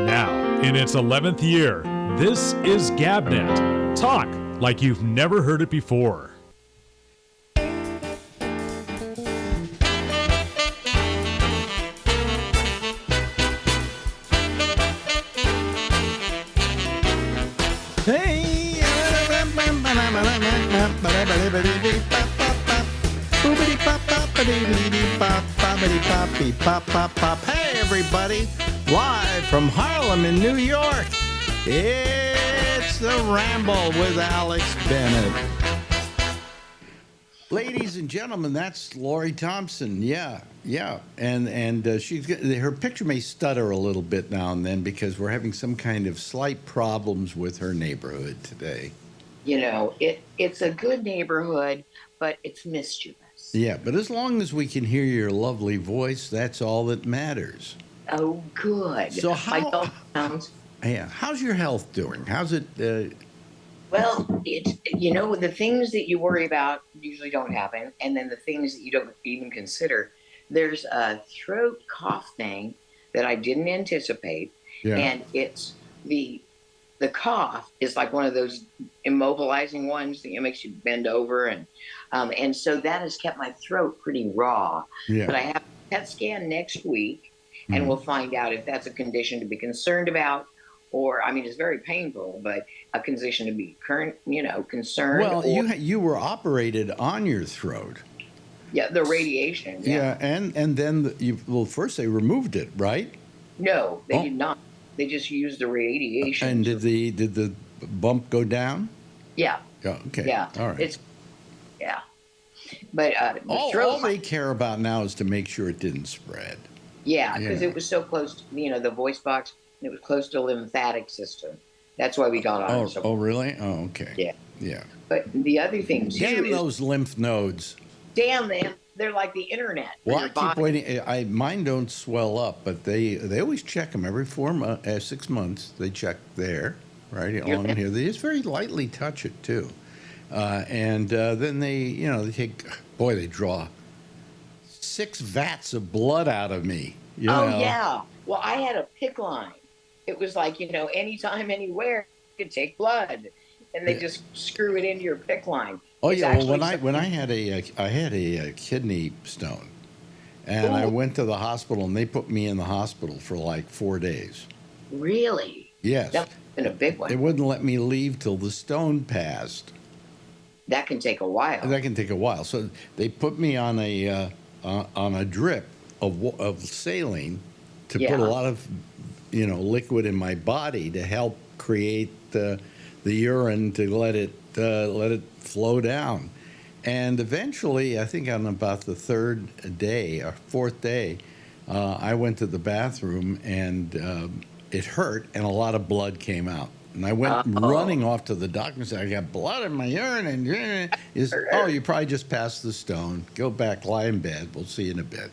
Now, in its 11th year, this is GabNet. Talk like you've never heard it before. Hey! Hey, everybody! Live from Harlem in New York, it's the Ramble with Alex Bennett. Ladies and gentlemen, that's Lori Thompson. Yeah. And her picture may stutter a little bit now and then because we're having some kind of slight problems with her neighborhood today. You know, it's a good neighborhood, but it's mischievous. Yeah, but as long as we can hear your lovely voice, that's all that matters. Oh, good. So how's your health doing? How's it? Well, the things that you worry about usually don't happen, and then the things that you don't even consider. There's a throat cough thing that I didn't anticipate, and it's the cough is like one of those immobilizing ones that makes you bend over, and so that has kept my throat pretty raw. Yeah. But I have a PET scan next week, and we'll find out if that's a condition to be concerned about, or it's very painful, but a condition to be concerned. Well, you were operated on your throat. Yeah, the radiation. Yeah, and then first they removed it, right? No, they did not. They just used the radiation. And did the bump go down? Yeah. Oh, okay. Yeah. All right. But all they care about now is to make sure it didn't spread. Yeah, because it was so close to the voice box, and it was close to the lymphatic system. That's why we got on. Oh, really? Oh, okay. Yeah. But the other thing too Damn those lymph nodes. Damn them. They're like the internet. Well, I keep waiting. Mine don't swell up, but they always check them every 6 months. They check there, right along here. They just very lightly touch it too, and then they take. Boy, they draw 6 vats of blood out of me. Yeah. Well, I had a PICC line. It was like anytime, anywhere, you could take blood, and they just screw it into your PICC line. Oh yeah, well when I had a kidney stone, and I went to the hospital, and they put me in the hospital for like 4 days. Really? Yes. That's been a big one. They wouldn't let me leave till the stone passed. That can take a while. So they put me on a drip of saline to put a lot of liquid in my body to help create the urine to let it flow down. And eventually, I think on about the 3rd day or 4th day, I went to the bathroom, and it hurt, and a lot of blood came out. And I went running off to the doctor and said, I got blood in my urine. And you probably just passed the stone. Go back, lie in bed. We'll see you in a bit.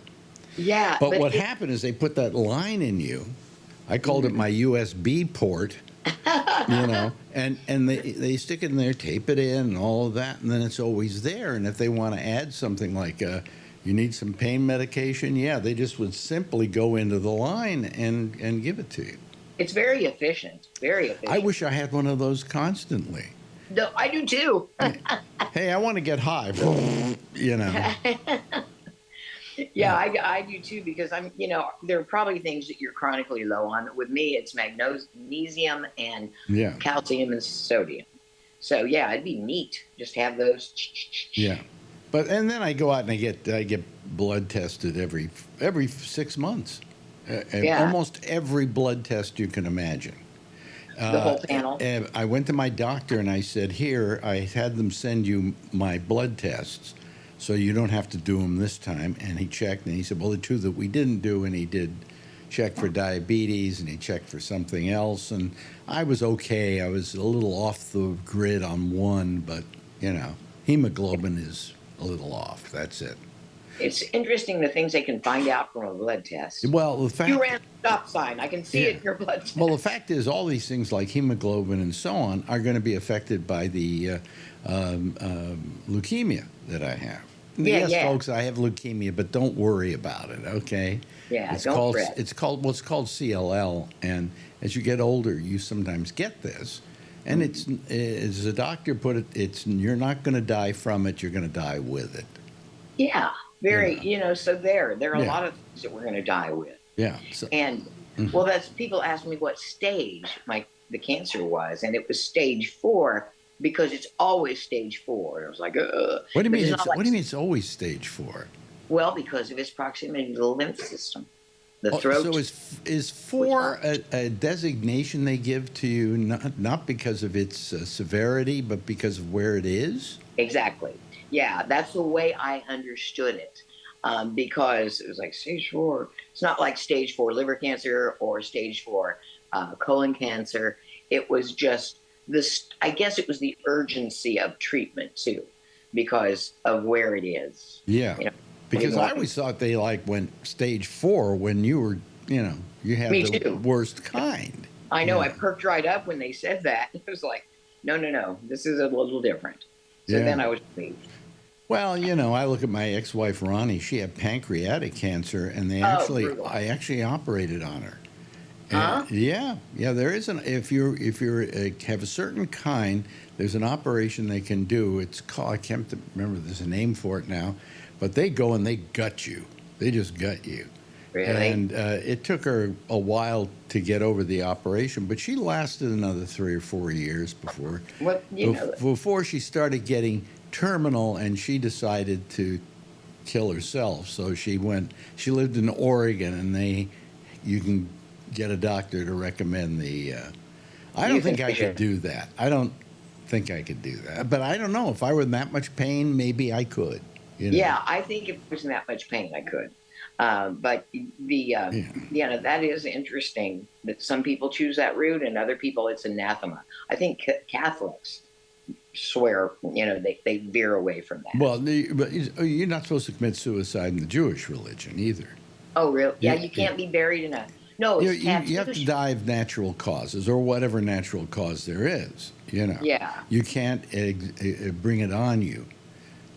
Yeah. But what happened is they put that line in you. I called it my USB port. And they stick it in there, tape it in, and all of that, and then it's always there. And if they want to add something like you need some pain medication, they just would simply go into the line and give it to you. It's very efficient. Very efficient. I wish I had one of those constantly. No, I do too. Hey, I want to get high. Yeah, I do too, because there are probably things that you're chronically low on. With me, it's magnesium and calcium and sodium. So yeah, it'd be neat just to have those. Yeah, and then I go out and I get blood tested every 6 months. Almost every blood test you can imagine. The whole panel. I went to my doctor and I said, here, I had them send you my blood tests, so you don't have to do them this time. And he checked, and he said, well, the 2 that we didn't do, and he did check for diabetes, and he checked for something else. And I was okay. I was a little off the grid on one, but, hemoglobin is a little off. That's it. It's interesting the things they can find out from a blood test. Well, the fact you ran a stop sign. I can see it in your blood test. Well, the fact is, all these things like hemoglobin and so on are going to be affected by the leukemia that I have. yes, folks, I have leukemia, but don't worry about it, okay? Yeah, It's don't called fret. it's called what's called CLL, and as you get older, you sometimes get this. And it's, as the doctor put it, it's you're not going to die from it, you're going to die with it. Yeah, very, You so there are a Yeah. lot of things that we're going to die with. Yeah. So, And well, that's people ask me what stage the cancer was, and it was stage 4 because it's always stage 4. And I was like, ugh. what do you But mean? it's It's not like, what do you mean? It's always stage 4. well, because of its proximity to the lymph system, the Oh, throat. so is 4 a designation they give to you, not because of its severity, but because of where it is? Exactly. Yeah, that's the way I understood it. Because it was like stage 4. It's not like stage 4 liver cancer or stage 4 colon cancer. It was just this. I guess it was the urgency of treatment too, because of where it is. Yeah. You know, Because I always thought they went stage 4 when you were, you had Me the too. worst kind. I know. Yeah. I perked right up when they said that. It was like, no. This is a little different. So Yeah. then I was relieved. Well, I look at my ex-wife Ronnie. She had pancreatic cancer, and brutal. I actually operated on her. Huh? Yeah. There is if you have a certain kind, there's an operation they can do. It's called, I can't remember. There's a name for it now, but they go and they gut you. They just gut you. Really? And it took her a while to get over the operation, but she lasted another 3 or 4 years before she started getting terminal, and she decided to kill herself. So she lived in Oregon, and you can get a doctor to recommend the, I don't think I could do that. I don't think I could do that, but I don't know. If I were in that much pain, maybe I could. Yeah, I think if I was in that much pain, I could. But that is interesting that some people choose that route and other people it's anathema. I think Catholics swear, they veer away from that. Well, but you're not supposed to commit suicide in the Jewish religion either. Oh, really? Yeah, you can't be buried in a. No, it's you have to die of natural causes or whatever natural cause there is. Yeah. You can't bring it on you.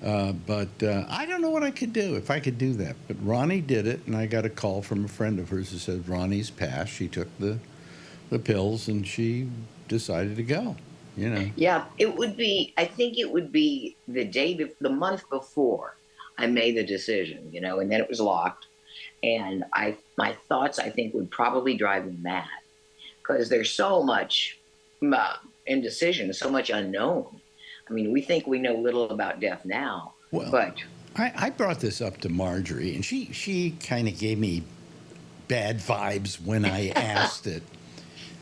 But I don't know what I could do if I could do that. But Ronnie did it, and I got a call from a friend of hers who said Ronnie's passed. She took the pills, and she decided to go. Yeah, it would be. I think it would be the month before I made the decision. And then it was locked, and my thoughts I think would probably drive me mad because there's so much indecision, so much unknown. I mean, we think we know little about death now, but I brought this up to Marjorie, and she kind of gave me bad vibes when I asked it.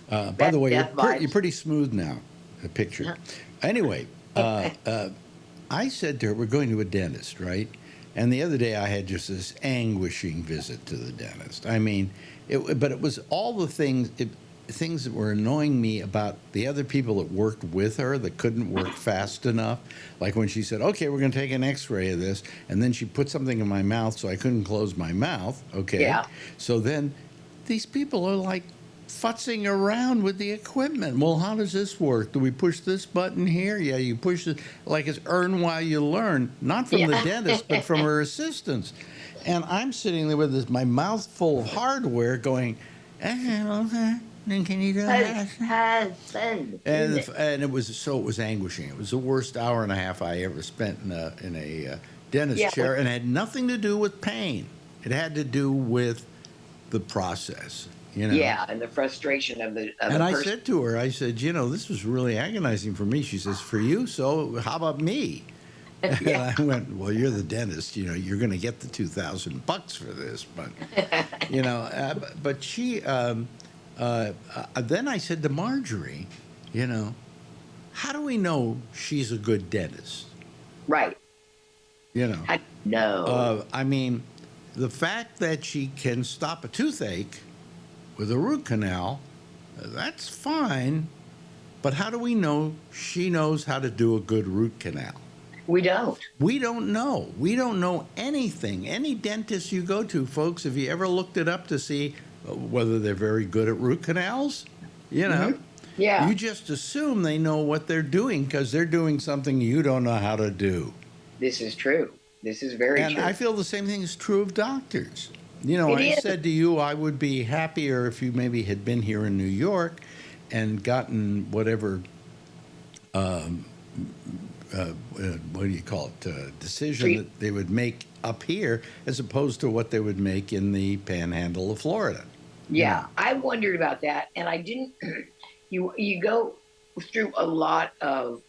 By the way, you're pretty smooth now. The picture. Yeah. Anyway, I said to her, "We're going to a dentist, right?" And the other day, I had just this anguishing visit to the dentist. I mean, but it was all the things that were annoying me about the other people that worked with her that couldn't work fast enough. Like when she said, "Okay, we're going to take an X-ray of this," and then she put something in my mouth so I couldn't close my mouth. Okay. Yeah. So then these people are like futzing around with the equipment. Well, how does this work? Do we push this button here? Yeah, you push it. Like it's earn while you learn, not from the dentist, but from her assistants. And I'm sitting there with my mouth full of hardware going, can you do that? And it was anguishing. It was the worst hour and a half I ever spent in a dentist chair, and it had nothing to do with pain. It had to do with the process. Yeah, and the frustration of the. And I said to her, this was really agonizing for me. She says, for you, so how about me? And I went, well, you're the dentist. You're going to get the $2,000 for this, but but she. Then I said to Marjorie, how do we know she's a good dentist? Right. No. I mean, the fact that she can stop a toothache with a root canal, that's fine. But how do we know she knows how to do a good root canal? We don't. We don't know. We don't know anything. Any dentist you go to, folks, have you ever looked it up to see whether they're very good at root canals? Mm-hmm. Yeah. You just assume they know what they're doing because they're doing something you don't know how to do. This is true. This is very And true. I feel the same thing is true of doctors. You know, It I is. said to you, I would be happier if you maybe had been here in New York and gotten whatever, what do you call it, decision that they would make up here as opposed to what they would make in the panhandle of Florida. Yeah, I wondered about that, and I didn't. You go through a lot of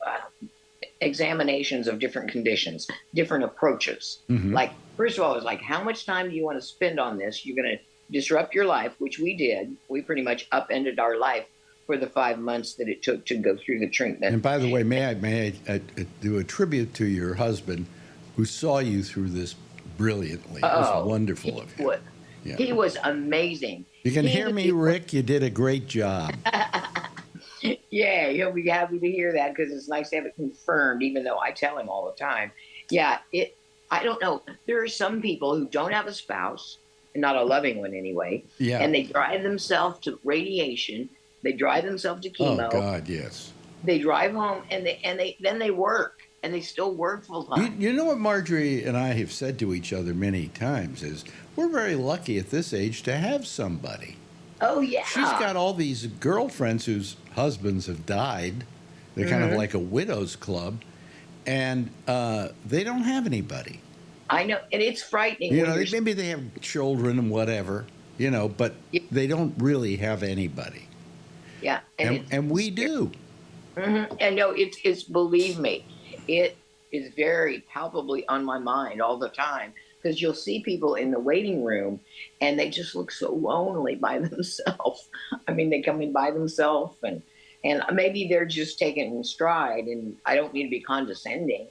examinations of different conditions, different approaches. Mm-hmm. Like, first of all, it's like, how much time do you want to spend on this? You're going to disrupt your life, which we did. We pretty much upended our life for the 5 months that it took to go through the treatment. And by the way, may I do a tribute to your husband who saw you through this brilliantly. It was wonderful of him. Yeah. He was amazing. You can hear me, Rick. You did a great job. Yeah, he'll be happy to hear that because it's nice to have it confirmed, even though I tell him all the time. Yeah, I don't know. There are some people who don't have a spouse, not a loving one anyway, Yeah. and they drive themselves to radiation. They drive themselves to chemo. Oh God, yes. They drive home and then they work and they still work full time. You know what Marjorie and I have said to each other many times is we're very lucky at this age to have somebody. Oh yeah. She's got all these girlfriends whose husbands have died. They're kind of like a widow's club, and they don't have anybody. I know, and it's frightening. You know, maybe they have children and whatever, you know, but they don't really have anybody. Yeah, and we do. Mm-hmm. And no, it's believe me, it is very palpably on my mind all the time because you'll see people in the waiting room and they just look so lonely by themselves. I mean, they come in by themselves and maybe they're just taking in stride. And I don't mean to be condescending.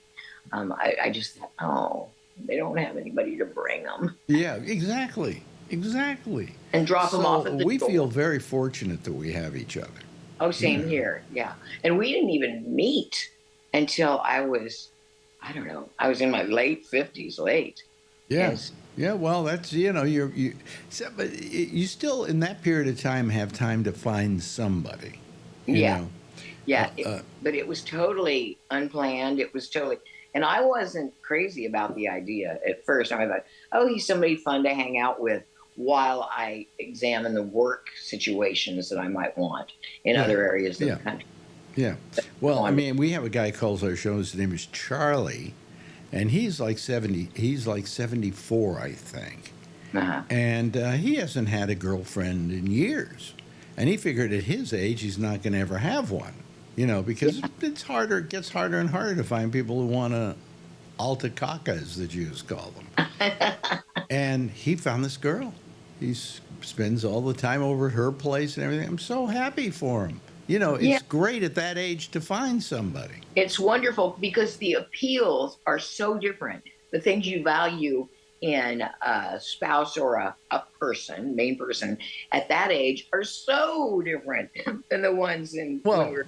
I just thought, oh, they don't have anybody to bring them. Yeah, exactly. And drop them off at the we door. feel very fortunate that we have each other. Oh, same here. Yeah. And we didn't even meet until I was in my late 50s, late. Yeah. Yes. Yeah, well, that's, you know, but you still in that period of time have time to find somebody. You know? Yeah. But it was totally unplanned. It was totally, and I wasn't crazy about the idea at first. I thought, oh, he's somebody fun to hang out with while I examine the work situations that I might want in other areas of the country. Yeah. Well, I mean, we have a guy who calls our show. His name is Charlie, and he's like 70. He's like 74, I think. Uh-huh. And he hasn't had a girlfriend in years. And he figured at his age he's not going to ever have one, you know, because it's harder. It gets harder and harder to find people who want to alta caca, as the Jews call them. And he found this girl. He spends all the time over at her place and everything. I'm so happy for him. You know, it's great at that age to find somebody. It's wonderful because the appeals are so different. The things you value in a spouse or a person, main person, at that age are so different than the ones in... Well,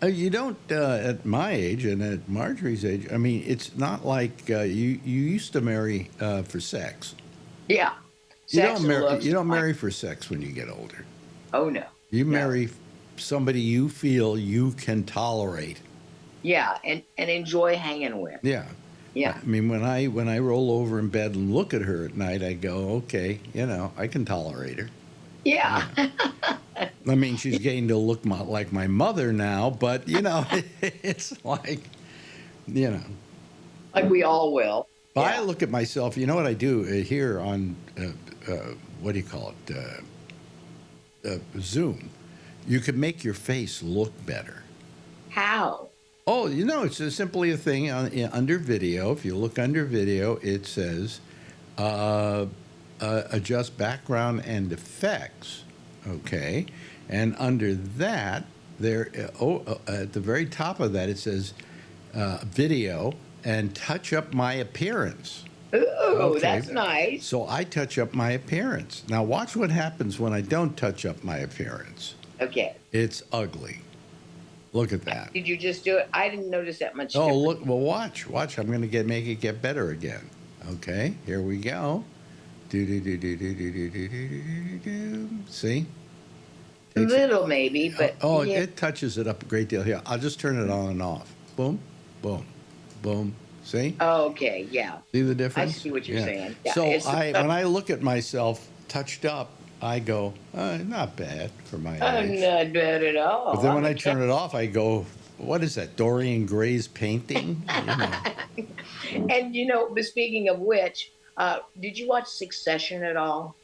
you don't, at my age and at Marjorie's age, I mean, it's not like you used to marry for sex. Yeah. You don't marry for sex when you get older. Oh, no. You marry somebody you feel you can tolerate. Yeah, and enjoy hanging with. Yeah. Yeah. I mean, when I roll over in bed and look at her at night, I go, okay, you know, I can tolerate her. Yeah. I mean, she's getting to look like my mother now, but, you know, it's like, you know. Like we all will. But I look at myself, you know what I do here on, what do you call it, Zoom. You can make your face look better. How? Oh, you know, it's simply a thing under video. If you look under video, it says adjust background and effects. Okay, and under that, there at the very top of that, it says video and touch up my appearance. Ooh, Okay. that's nice. So I touch up my appearance. Now watch what happens when I don't touch up my appearance. Okay. It's ugly. Look at that. Did you just do it? I didn't notice that much. Oh, look! Well, watch. I'm going to make it get better again. Okay, here we go. See? A little maybe, but it touches it up a great deal. Here, I'll just turn it on and off. Boom, boom, boom. See? Oh, okay, yeah. See the I difference? see what you're saying. Yeah, So it's when I look at myself touched up, I go, not bad for my age. not bad at But all. then when I'm a I turn it off, I go, what is that, Dorian Gray's painting? And but speaking of which, did you watch Succession at all?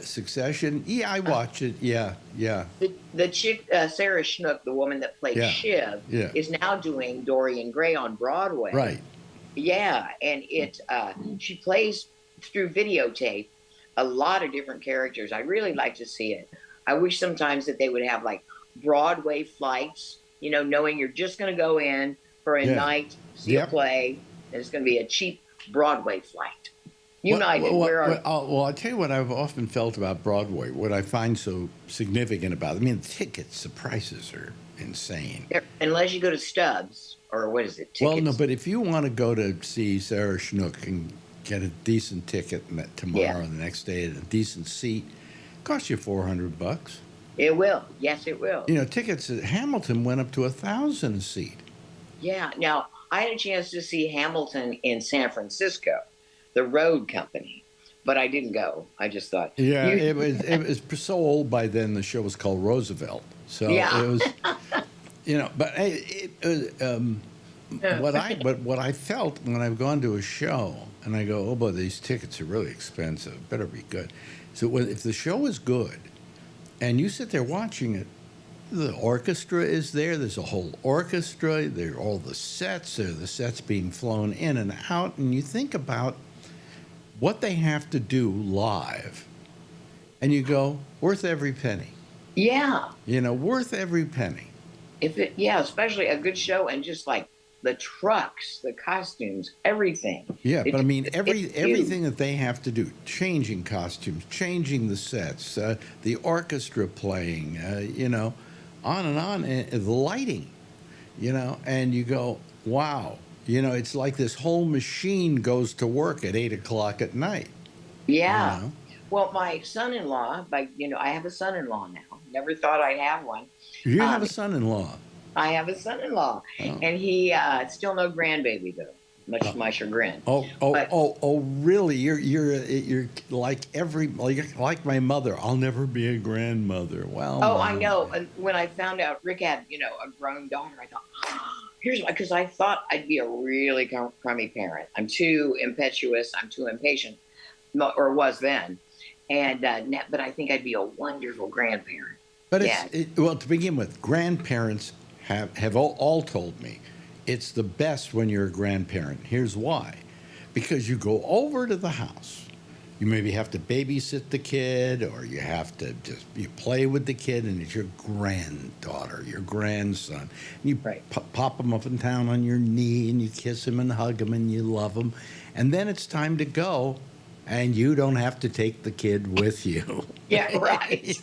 Succession? Yeah, I Uh, watch it. Yeah, yeah, the chick, Sarah Snook, the woman that played yeah, Shiv, yeah. is now doing Dorian Gray on Broadway. Right. Yeah, and she plays through videotape a lot of different characters. I really like to see it. I wish sometimes that they would have like Broadway flights, knowing you're just going to go in for a Yeah. night, see a Yep. play, and it's going to be a cheap Broadway flight. United, What, where are you? I'll tell you what I've often felt about Broadway, what I find so significant about it. I mean, tickets, the prices are insane. Unless you go to Stubbs, or what is it? Tickets? Well, no, but if you want to go to see Sarah Schnook and get a decent ticket tomorrow or the next day at a decent seat, it costs you $400. It will. Yes, it will. Tickets at Hamilton went up to $1,000 a seat. Yeah. Now, I had a chance to see Hamilton in San Francisco, the road company, but I didn't go. I just thought. Yeah, it was so old by then. The show was called Roosevelt. So it was, But what I felt when I've gone to a show and I go, oh boy, these tickets are really expensive. Better be good. So if the show is good, and you sit there watching it, the orchestra is there. There's a whole orchestra. There are all the sets. There are the sets being flown in and out, and you think about what they have to do live, and you go, worth every penny. Yeah. Worth every penny. Especially a good show and just like the trucks, the costumes, everything. Yeah, but I mean, everything that they have to do, changing costumes, changing the sets, the orchestra playing, on and on, and the lighting, and you go, wow. It's like this whole machine goes to work at 8 o'clock at night. Yeah. Well, my son-in-law, I have a son-in-law now. Never thought I'd have one. You have a son-in-law. I have a son-in-law, and he still no grandbaby though, much to my chagrin. Really? You're like my mother. I'll never be a grandmother. Well. Oh, I know. And when I found out Rick had, a grown daughter, I thought, here's why, because I thought I'd be a really crummy parent. I'm too impetuous. I'm too impatient, or was then, and but I think I'd be a wonderful grandparent. But to begin with, grandparents have all told me it's the best when you're a grandparent. Here's why. Because you go over to the house. You maybe have to babysit the kid, or you have to you play with the kid, and it's your granddaughter, your grandson. And you pop him up and down on your knee, and you kiss him and hug him, and you love him. And then it's time to go, and you don't have to take the kid with you. Yeah, right.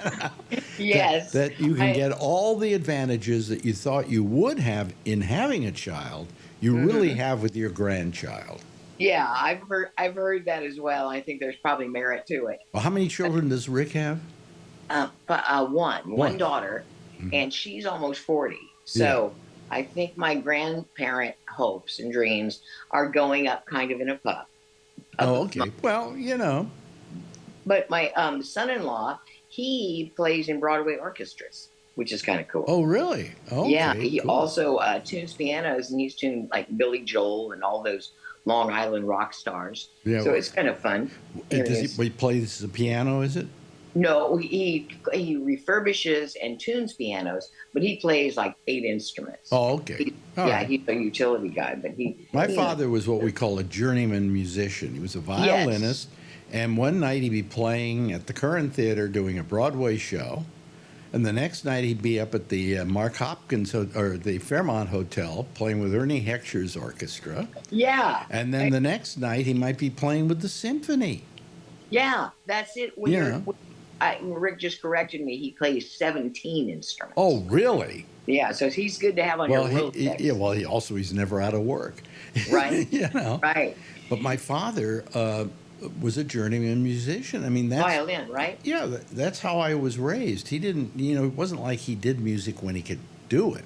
Yes. That you can get all the advantages that you thought you would have in having a child, you really have with your grandchild. Yeah, I've heard that as well. I think there's probably merit to it. Well, how many children does Rick have? One daughter, and she's almost 40. So I think my grandparent hopes and dreams are going up kind of in a puff. Oh, okay. Well, But my son-in-law, he plays in Broadway orchestras, which is kind of cool. Oh, really? Oh, yeah. Okay, He cool. also tunes pianos, and he's tuned like Billy Joel and all those Long Island rock stars. Yeah, so it's kind of fun. He plays the piano, is it? No, he refurbishes and tunes pianos, but he plays like 8 instruments. Oh, okay. He's a utility guy, but My father was what we call a journeyman musician. He was a violinist, and one night he'd be playing at the Curran Theater doing a Broadway show, and the next night he'd be up at the Mark Hopkins or the Fairmont Hotel playing with Ernie Heckscher's orchestra. Yeah. And then the next night he might be playing with the symphony. Yeah, that's it. Rick just corrected me. He plays 17 instruments. Oh, really? Yeah, so he's good to have on your Rolodex. He's never out of work. Right. Right. But my father was a journeyman musician. I mean, that's violin, right? Yeah, that's how I was raised. He didn't, it wasn't like he did music when he could do it.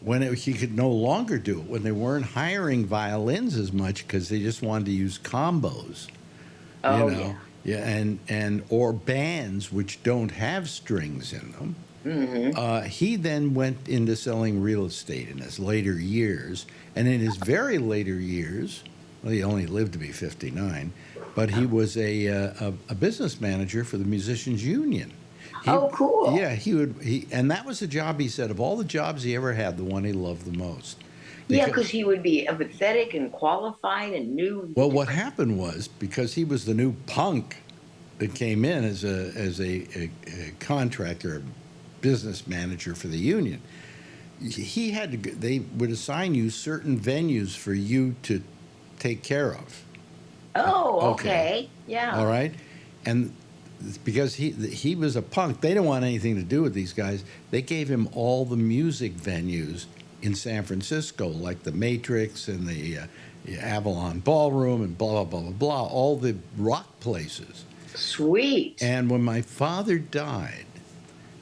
when he could no longer do it, when they weren't hiring violins as much because they just wanted to use combos, Oh, you know, yeah, and or bands which don't have strings in them. He then went into selling real estate in his later years, and in his very later years, well, he only lived to be 59, but he was a business manager for the Musicians Union. Oh, cool. Yeah, and that was the job, he said, of all the jobs he ever had, the one he loved the most. Yeah, because he would be empathetic and qualified and knew. Well, what happened was, because he was the new punk that came in as a contractor, a business manager for the union, he had to. They would assign you certain venues for you to take care of. Oh, okay. Yeah. All right, and because he was a punk, they didn't want anything to do with these guys. They gave him all the music venues in San Francisco, like the Matrix and the Avalon Ballroom and blah, blah, blah, blah, blah, all the rock places. Sweet. And when my father died,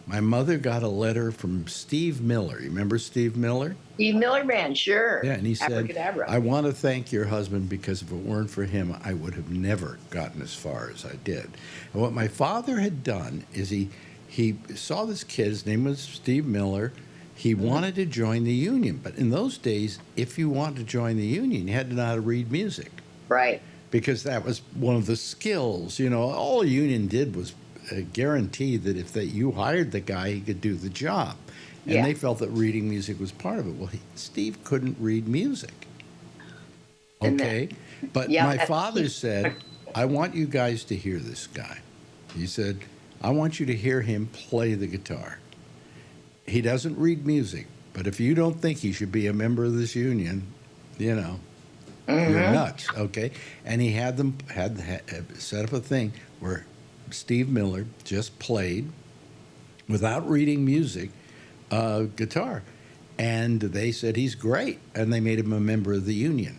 my mother got a letter from Steve Miller. You remember Steve Miller? Steve Miller Band, sure. Yeah, and he said, Abracadabra. I want to thank your husband because if it weren't for him, I would have never gotten as far as I did. And what my father had done is he saw this kid, his name was Steve Miller. He wanted to join the union, but in those days, if you wanted to join the union, you had to know how to read music. Right. Because that was one of the skills. You know, all a union did was guarantee that if you hired the guy, he could do the job. And they felt that reading music was part of it. Well, Steve couldn't read music. Okay? But my father said, I want you guys to hear this guy. He said, I want you to hear him play the guitar. He doesn't read music, but if you don't think he should be a member of this union, you know, you're nuts, okay? And he had them set up a thing where Steve Miller just played, without reading music, guitar. And they said he's great, and they made him a member of the union.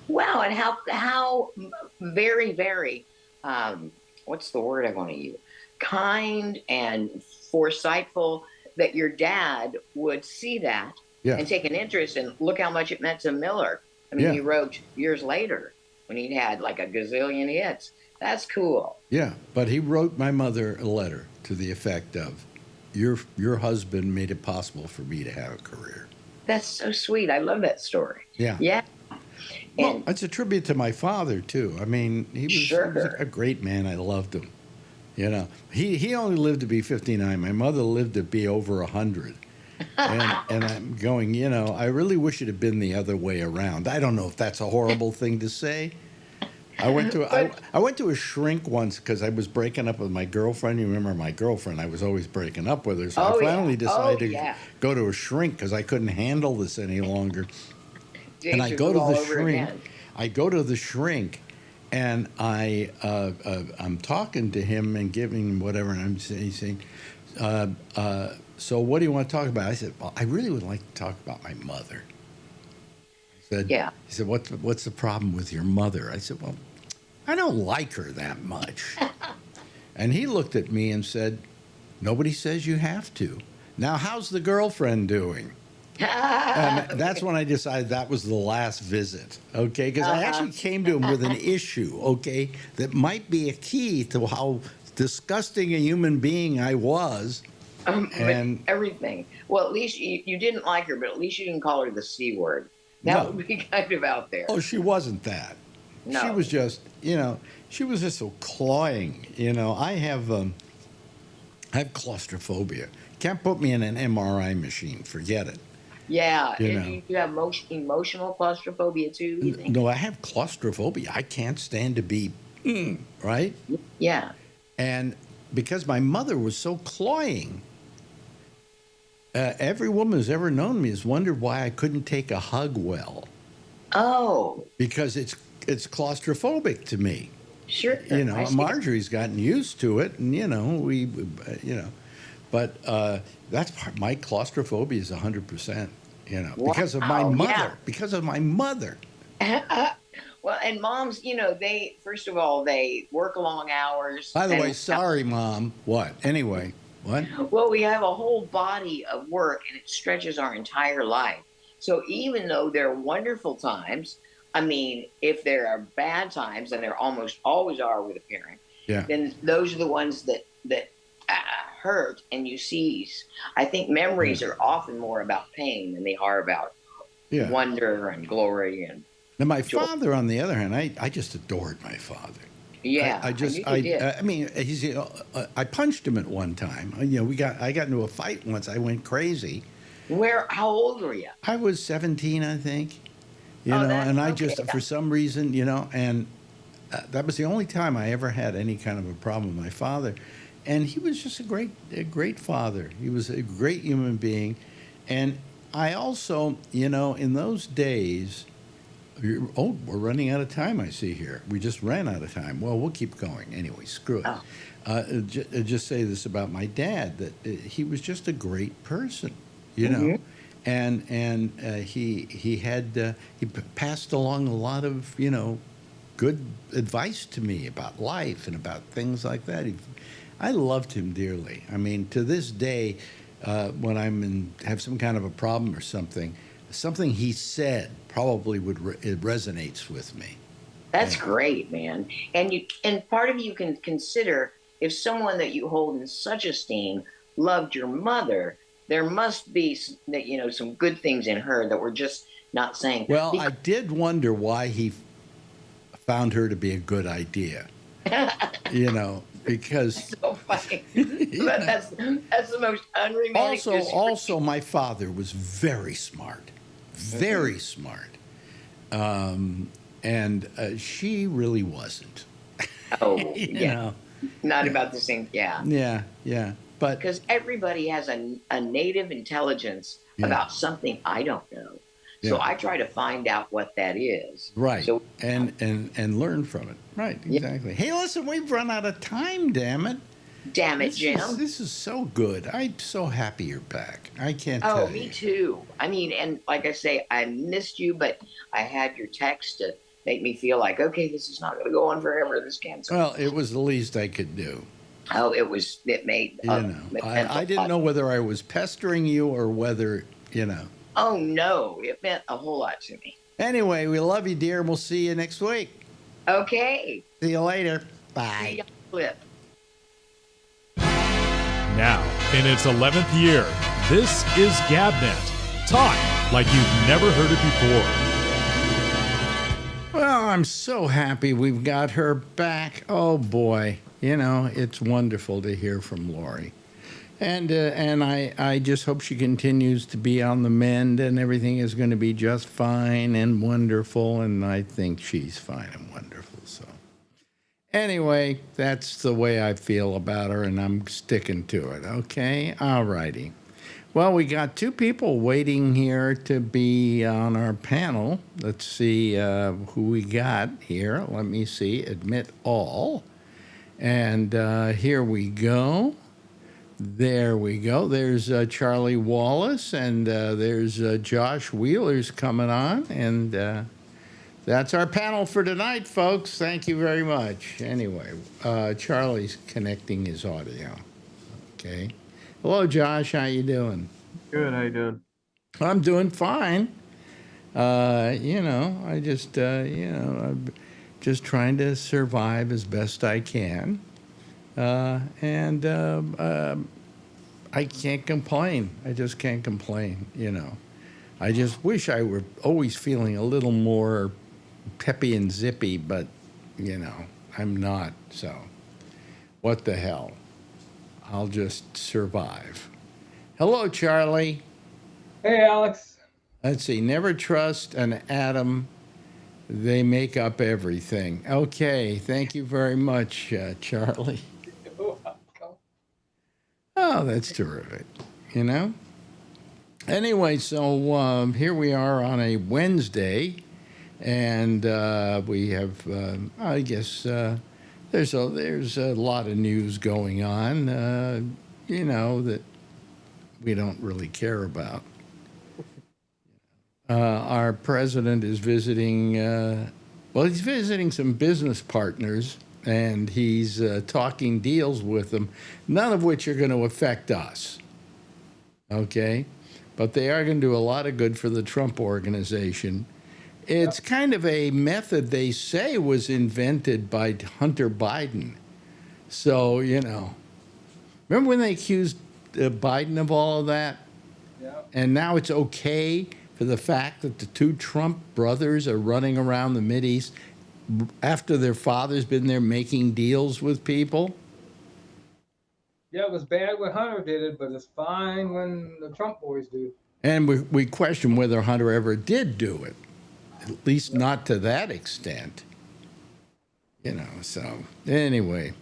Wow, and how very, very, what's the word I want to use? Kind and foresightful that your dad would see that and take an interest, and look how much it meant to Miller. I mean, he wrote years later when he'd had like a gazillion hits. That's cool. Yeah, but he wrote my mother a letter to the effect of, your husband made it possible for me to have a career. That's so sweet. I love that story. Yeah. Yeah. Well, it's a tribute to my father, too. I mean, he was a great man. I loved him. You know, he only lived to be 59. My mother lived to be over 100. And I'm going, you know, I really wish it had been the other way around. I don't know if that's a horrible thing to say. I went to a shrink once because I was breaking up with my girlfriend. You remember my girlfriend? I was always breaking up with her. So I finally decided to go to a shrink because I couldn't handle this any longer. And I go to the shrink. I go to the shrink, and I'm talking to him and giving him whatever, and he's saying, so what do you want to talk about? I said, well, I really would like to talk about my mother. He said, what's the problem with your mother? I said, well, I don't like her that much. And he looked at me and said, nobody says you have to. Now, how's the girlfriend doing? And that's when I decided that was the last visit, okay? Because I actually came to him with an issue, okay, that might be a key to how disgusting a human being I was. And everything. Well, at least you didn't like her, but at least you didn't call her the C word. That would be kind of out there. Oh, she wasn't that. No. She was just, you know, she was just so cloying. You know, I have claustrophobia. Can't put me in an MRI machine. Forget it. Yeah. You have emotional claustrophobia too, you think? No, I have claustrophobia. I can't stand to be, right? Yeah. And because my mother was so cloying, every woman who's ever known me has wondered why I couldn't take a hug well. Oh. Because it's claustrophobic to me. Sure. You know, Marjorie's gotten used to it, and but that's part. My claustrophobia is 100%. You know, because of my mother. Yeah. Because of my mother. Well, and moms, you know, they first of all they work long hours. By the way, sorry, Mom. What? Anyway. What? Well, we have a whole body of work and it stretches our entire life. So even though there are wonderful times, I mean, if there are bad times, and there almost always are with a parent, Yeah. then those are the ones that hurt and you seize. I think Yeah. memories are often more about pain than they are about Yeah. wonder and glory and Now, my joy. father, on the other hand, I just adored my father. Yeah, I I just, knew you did. I mean, I punched him at one time. I got into a fight once. I went crazy. How old were you? I was 17, I think. Oh, that And I okay. just, for some reason, and that was the only time I ever had any kind of a problem with my father. And he was just a great father. He was a great human being. And I also, in those days, we're running out of time, I see here. We just ran out of time. Well, we'll keep going. Anyway, screw it. Oh, Just say this about my dad, that he was just a great person, you know. hmm He passed along a lot of, good advice to me about life and about things like that. I loved him dearly. I mean, to this day, when have some kind of a problem or something he said probably it resonates with me. that's Yeah. great, man. And part of you can consider, if someone that you hold in such esteem loved your mother, there must be some good things in her that we're just not saying. Well, I did wonder why he found her to be a good idea. Because So funny. you know. That's the most unromantic. Also, my father was very smart, very smart, and she really wasn't. Oh, you yeah, know. not about the same. Yeah, Yeah, but because everybody has a native intelligence yeah, about something I don't know. So yeah, I try to find out what that is. right, So and learn from it. Right, yeah, exactly. Hey, listen, we've run out of time. Damn it! damn it, Jim. This is so good. I'm so happy you're back. I can't Oh, tell me you. too. I mean, and like I say, I missed you, but I had your text to make me feel like, okay, this is not going to go on forever. This cancer. Well, it was the least I could do. Oh, it made it meant a I didn't lot. know whether I was pestering you or whether. Oh no, it meant a whole lot to me. Anyway, we love you, dear. We'll see you next week. Okay, See you later. see Bye. you on the flip. Now, in its 11th year, this is GabNet. Talk like you've never heard it before. Well, I'm so happy we've got her back. Oh boy, it's wonderful to hear from Lori, and I just hope she continues to be on the mend, and everything is going to be just fine and wonderful. And I think she's fine and wonderful. So anyway, that's the way I feel about her, and I'm sticking to it. Okay, all righty. Well, we got two people waiting here to be on our panel. Let's see who we got here. Let me see. Admit all. And here we go. There we go. There's Charlie Wallace, and there's Josh Wheeler's coming on. And that's our panel for tonight, folks. Thank you very much. Anyway, Charlie's connecting his audio. Okay. Hello, Josh. How you doing? Good. How you doing? I'm doing fine. I just, I'm just trying to survive as best I can. And I can't complain. I just can't complain, I just wish I were always feeling a little more peppy and zippy, but, I'm not. So what the hell? I'll just survive. Hello, Charlie. Hey, Alex. Let's see. Never trust an atom. They make up everything. Okay. Thank you very much, Charlie. You're welcome. Oh, that's terrific. Anyway, so here we are on a Wednesday, and we have, I guess, there's a lot of news going on, that we don't really care about. Our president is visiting, he's visiting some business partners and he's talking deals with them, none of which are going to affect us. Okay? But they are going to do a lot of good for the Trump organization. It's kind of a method they say was invented by Hunter Biden. So, remember when they accused Biden of all of that? Yeah. And now it's okay for the fact that the two Trump brothers are running around the Mideast after their father's been there making deals with people? Yeah, it was bad when Hunter did it, but it's fine when the Trump boys do. And we question whether Hunter ever did do it, at least not to that extent. So anyway,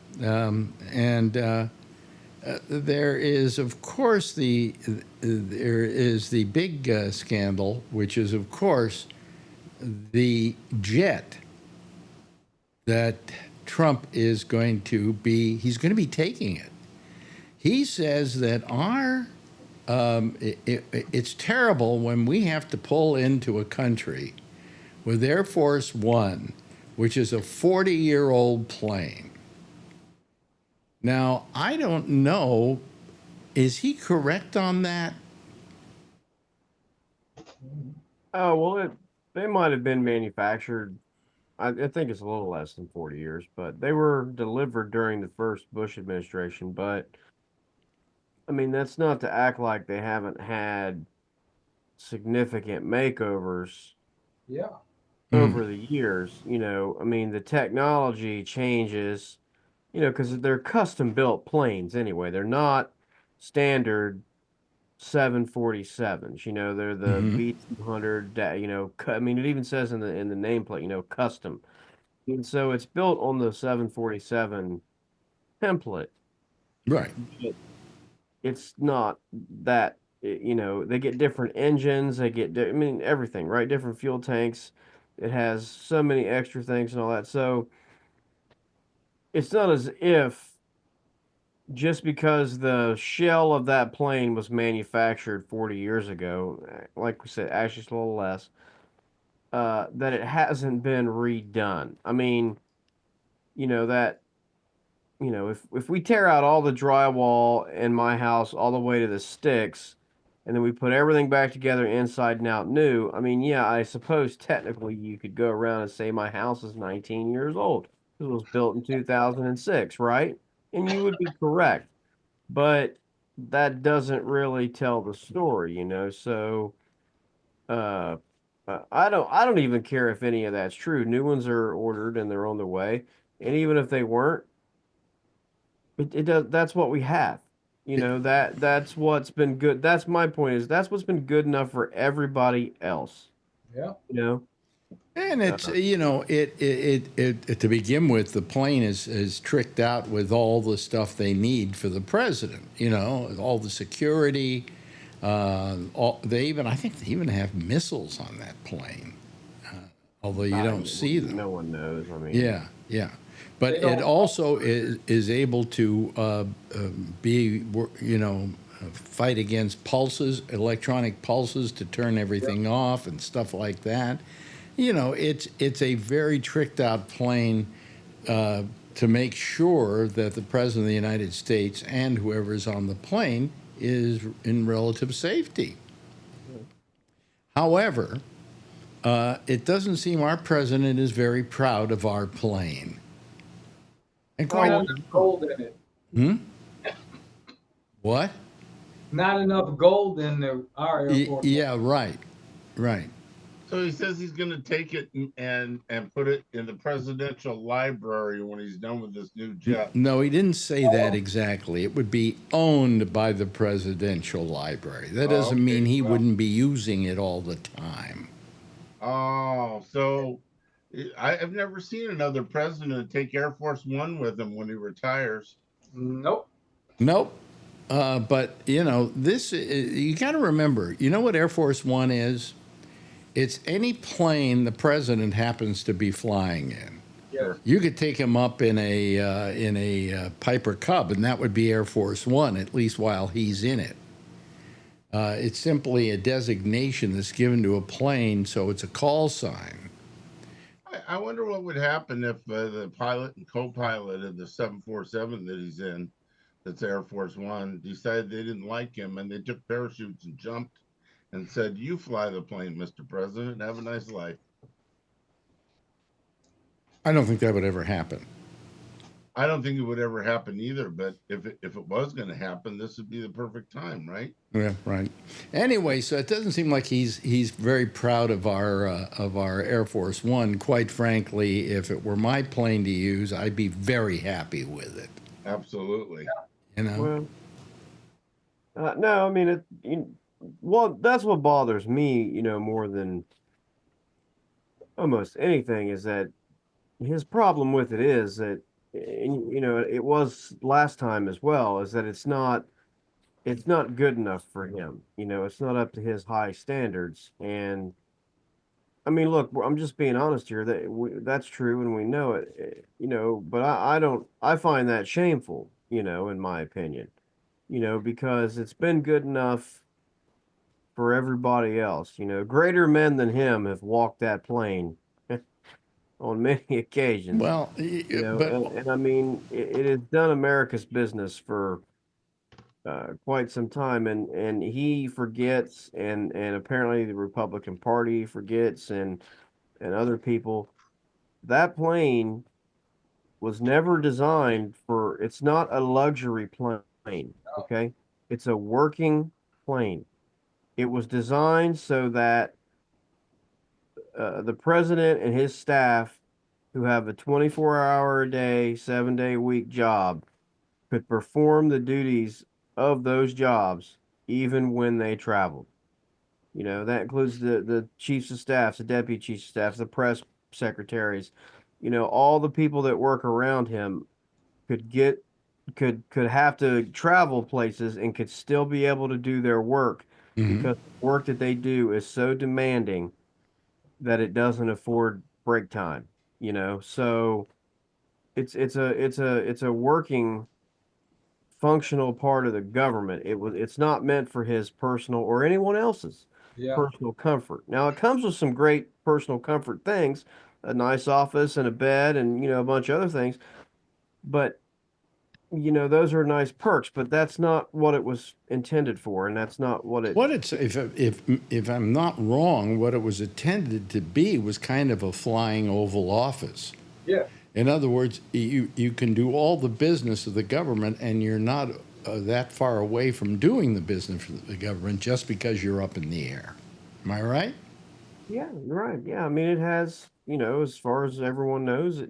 there is, of course, the big scandal, which is, of course, the jet that Trump is going to be. He's going to be taking it. He says that it's terrible when we have to pull into a country with Air Force One, which is a 40-year-old plane. Now, I don't know, is he correct on that? Oh, well, they might have been manufactured. I think it's a little less than 40 years, but they were delivered during the first Bush administration. But I mean, that's not to act like they haven't had significant makeovers Yeah. over the years. I mean, the technology changes, because they're custom built planes anyway. They're not standard 747s. They're the B200. I mean, it even says in the nameplate, custom. And so it's built on the 747 template. Right. But it's not that. They get different engines. They get, I mean, everything, right? Different fuel tanks. It has so many extra things and all that. So it's not as if just because the shell of that plane was manufactured 40 years ago, like we said, actually it's a little less, that it hasn't been redone. I mean, if we tear out all the drywall in my house all the way to the sticks, and then we put everything back together inside and out new, I mean, yeah, I suppose technically you could go around and say my house is 19 years old. It was built in 2006, right? And you would be correct. But that doesn't really tell the story, So uh, I don't even care if any of that's true. New ones are ordered and they're on the way, and even if they weren't, it does. That's what we have. That's what's been good. That's my point. Is that's what's been good enough for everybody else. Yeah. And it's it to begin with, the plane is tricked out with all the stuff they need for the president. All the security. I think they even have missiles on that plane, although you don't see them. No one knows. I mean, Yeah. But it also is able to fight against pulses, electronic pulses, to turn everything off and stuff like that. It's a very tricked out plane to make sure that the President of the United States and whoever's on the plane is in relative safety. However, it doesn't seem our president is very proud of our plane. And Not enough gold in it. What? Not enough gold in our airport. Yeah, right. So he says he's going to take it and put it in the presidential library when he's done with this new jet. No, he didn't say that exactly. It would be owned by the presidential library. That doesn't mean he wouldn't be using it all the time. Oh, so I've never seen another president take Air Force One with him when he retires. Nope. But, this, you got to remember, you know what Air Force One is? It's any plane the president happens to be flying in. Yes. You could take him up in a Piper Cub, and that would be Air Force One, at least while he's in it. It's simply a designation that's given to a plane, so it's a call sign. I wonder what would happen if the pilot and co-pilot of the 747 that he's in, that's Air Force One, decided they didn't like him and they took parachutes and jumped and said, "You fly the plane, Mr. President. Have a nice life." I don't think that would ever happen. I don't think it would ever happen either, but if it was going to happen, this would be the perfect time, right? Yeah, right. Anyway, so it doesn't seem like he's very proud of our Air Force One. Quite frankly, if it were my plane to use, I'd be very happy with it. Absolutely. You know. Well, no, I mean well, that's what bothers me, more than almost anything, is that his problem with it is that, it was last time as well, is that it's not good enough for him. It's not up to his high standards. And I mean, look, I'm just being honest here. That's true, and we know it. But I find that shameful. In my opinion. Because it's been good enough for everybody else. Greater men than him have walked that plane on many occasions. Well, and I mean, it has done America's business for quite some time, and he forgets, and apparently the Republican Party forgets, and other people. That plane was never designed for. It's not a luxury plane. Okay, it's a working plane. It was designed so that the president and his staff, who have a 24-hour a day, 7-day a week job, could perform the duties of those jobs even when they traveled. That includes the chiefs of staffs, the deputy chiefs of staffs, the press secretaries, all the people that work around him could have to travel places and could still be able to do their work, because the work that they do is so demanding that it doesn't afford break time. So it's a working, functional part of the government. It's not meant for his personal or anyone else's personal comfort. Now, it comes with some great personal comfort things, a nice office and a bed and a bunch of other things, but those are nice perks, but that's not what it was intended for, and that's not what it. If I'm not wrong, what it was intended to be was kind of a flying Oval Office. Yeah. In other words, you can do all the business of the government, and you're not that far away from doing the business of the government just because you're up in the air. Am I right? Yeah, you're right. Yeah, I mean, it has, as far as everyone knows,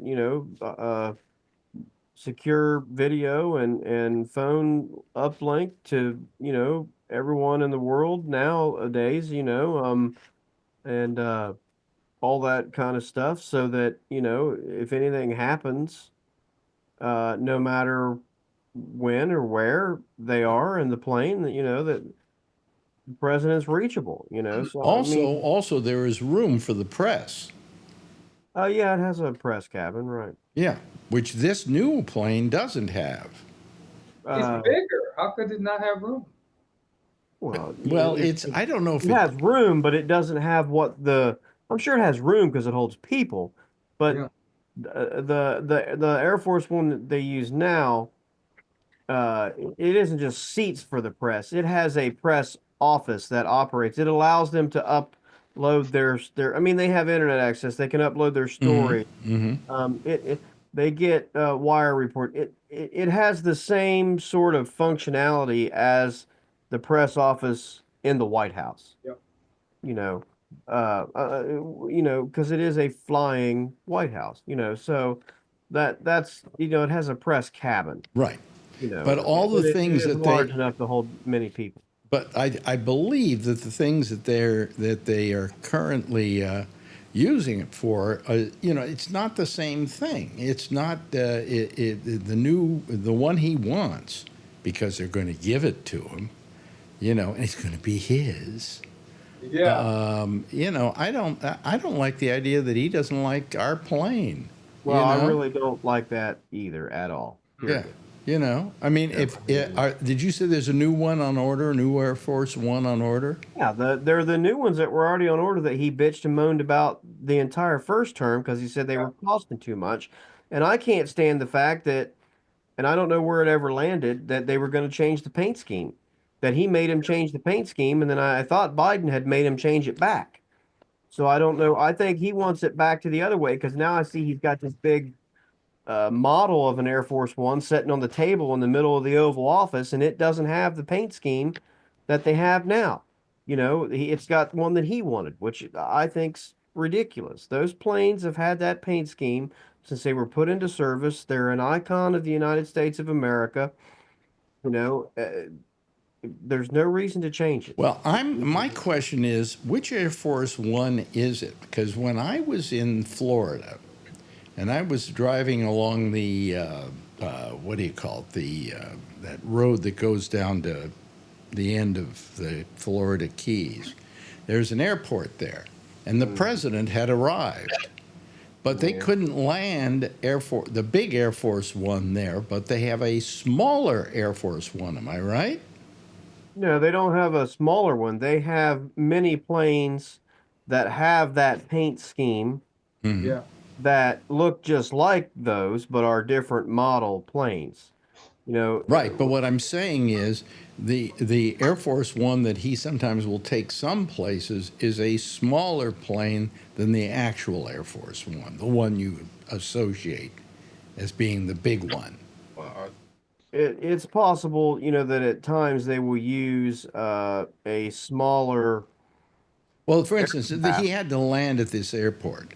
secure video and phone uplink to everyone in the world nowadays, and all that kind of stuff, so that if anything happens, no matter when or where they are in the plane, that that the president's reachable. So Also, there is room for the press. Yeah, it has a press cabin, right? Yeah, which this new plane doesn't have. It's bigger. How could it not have room? Well, I don't know if it has room, but it doesn't have I'm sure it has room because it holds people, but the Air Force One that they use now, it isn't just seats for the press. It has a press office that operates. It allows them to upload their. I mean, they have internet access. They can upload their story. They get wire report. It has the same sort of functionality as the press office in the White House. Yep. Because it is a flying White House. So that's it has a press cabin. Right. But all the things that large enough to hold many people. But I believe that the things that they are currently using it for, it's not the same thing. It's not the one he wants, because they're going to give it to him, and it's going to be his. Yeah. I don't like the idea that he doesn't like our plane. Well, I really don't like that either at all. Yeah. You know, I mean, did you say there's a new one on order, new Air Force One on order? Yeah, they're the new ones that were already on order that he bitched and moaned about the entire first term because he said they were costing too much. And I can't stand the fact that, and I don't know where it ever landed, that they were going to change the paint scheme. That he made him change the paint scheme, and then I thought Biden had made him change it back. So I don't know. I think he wants it back to the other way because now I see he's got this big model of an Air Force One sitting on the table in the middle of the Oval Office, and it doesn't have the paint scheme that they have now. You know, it's got one that he wanted, which I think's ridiculous. Those planes have had that paint scheme since they were put into service. They're an icon of the United States of America. You know, there's no reason to change it. Well, my question is, which Air Force One is it? Because when I was in Florida, and I was driving along the what do you call it? That road that goes down to the end of the Florida Keys. There's an airport there, and the president had arrived, but they couldn't land the big Air Force One there. But they have a smaller Air Force One. Am I right? No, they don't have a smaller one. They have many planes that have that paint scheme. Mm-hmm. Yeah. That look just like those, but are different model planes. You know, Right, but what I'm saying is the Air Force One that he sometimes will take some places is a smaller plane than the actual Air Force One, the one you associate as being the big one. it's possible, you know, that at times they will use a smaller. Well, for instance, he had to land at this airport,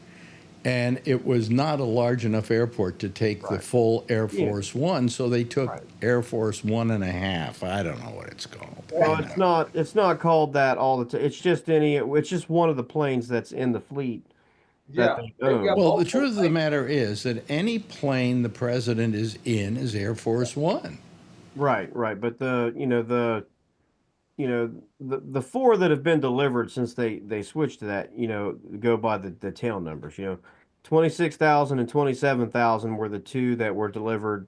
and it was not a large enough airport to take the full Air Force One, so they took Air Force 1.5. I don't know what it's called. Well, it's not called that all the time. It's just it's just one of the planes that's in the fleet. Yeah. Well, the truth of the matter is that any plane the president is in is Air Force One. Right. But the four that have been delivered since they switched to that, go by the tail numbers. 26,000 and 27,000 were the two that were delivered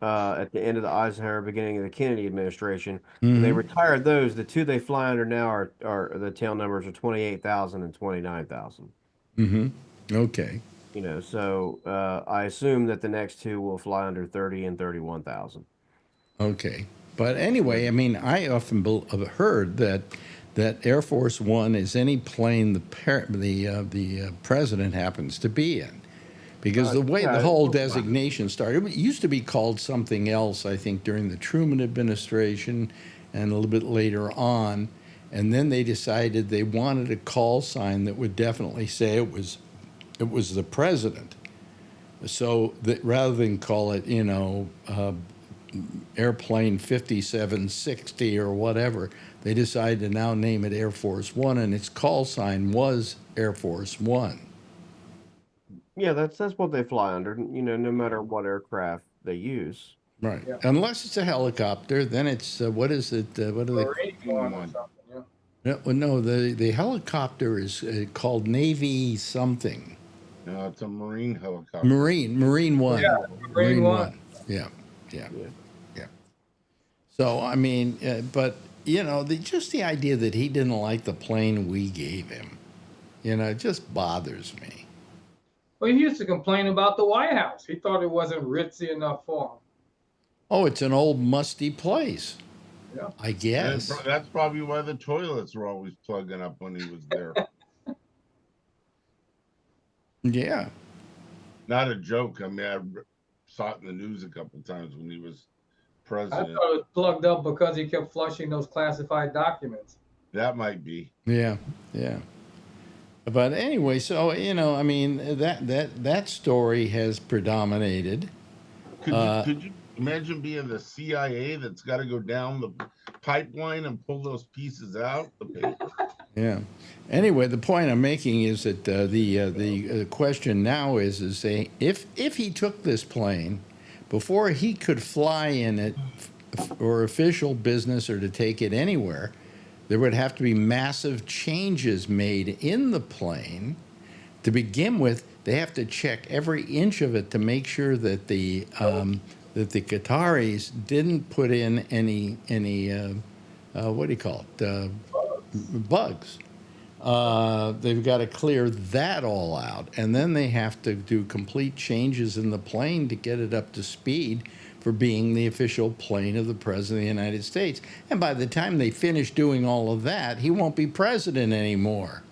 at the end of the Eisenhower, beginning of the Kennedy administration. When they retired those, the two they fly under now are the tail numbers are 28,000 and 29,000. Mm-hmm. Okay. So I assume that the next two will fly under 30 and 31,000. Okay. But anyway, I mean, I often have heard that Air Force One is any plane the president happens to be in. Because the way the whole designation started, it used to be called something else, I think, during the Truman administration and a little bit later on. And then they decided they wanted a call sign that would definitely say it was the president. So that rather than call it, airplane 5760 or whatever, they decided to now name it Air Force One, and its call sign was Air Force One. Yeah, that's what they fly under, no matter what aircraft they use. Right. Yeah. Unless it's a helicopter, then it's what is it? What are they? No, the helicopter is called Navy something. No, it's a Marine helicopter. Marine One. Yeah, Marine One. Yeah. So I mean, but just the idea that he didn't like the plane we gave him, it just bothers me. Well, he used to complain about the White House. He thought it wasn't ritzy enough for him. Oh, it's an old musty place. Yeah. I guess. That's probably why the toilets were always plugging up when he was there. Yeah. Not a joke. I mean, I saw it in the news a couple of times when he was president. I thought it was plugged up because he kept flushing those classified documents. That might be. Yeah. But anyway, so I mean, that story has predominated. Could you imagine being the CIA that's got to go down the pipeline and pull those pieces out? Yeah. Anyway, the point I'm making is that the question now is if he took this plane before he could fly in it for official business or to take it anywhere, there would have to be massive changes made in the plane. To begin with, they have to check every inch of it to make sure that the that the Qataris didn't put in any what do you call it, bugs. They've got to clear that all out, and then they have to do complete changes in the plane to get it up to speed for being the official plane of the President of the United States. And by the time they finish doing all of that, he won't be president anymore.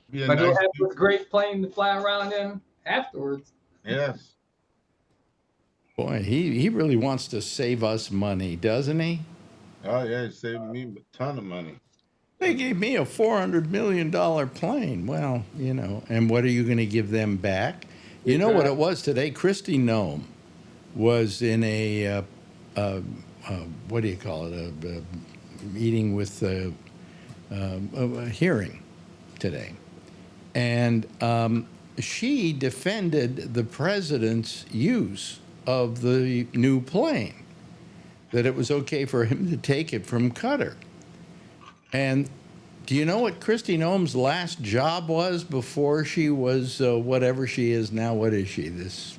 Be a But he'll nice have new- this great plane to fly around in afterwards. Yes. Boy, he really wants to save us money, doesn't he? Oh yeah, it saved me a ton of money. They gave me a $400 million plane. Well, you know, and what are you going to give them back? You know what it was today? Kristi Noem was in a, what do you call it, a meeting with a hearing today. And she defended the president's use of the new plane, that it was okay for him to take it from Qatar. And do you know what Kristi Noem's last job was before she was whatever she is now? What is she? This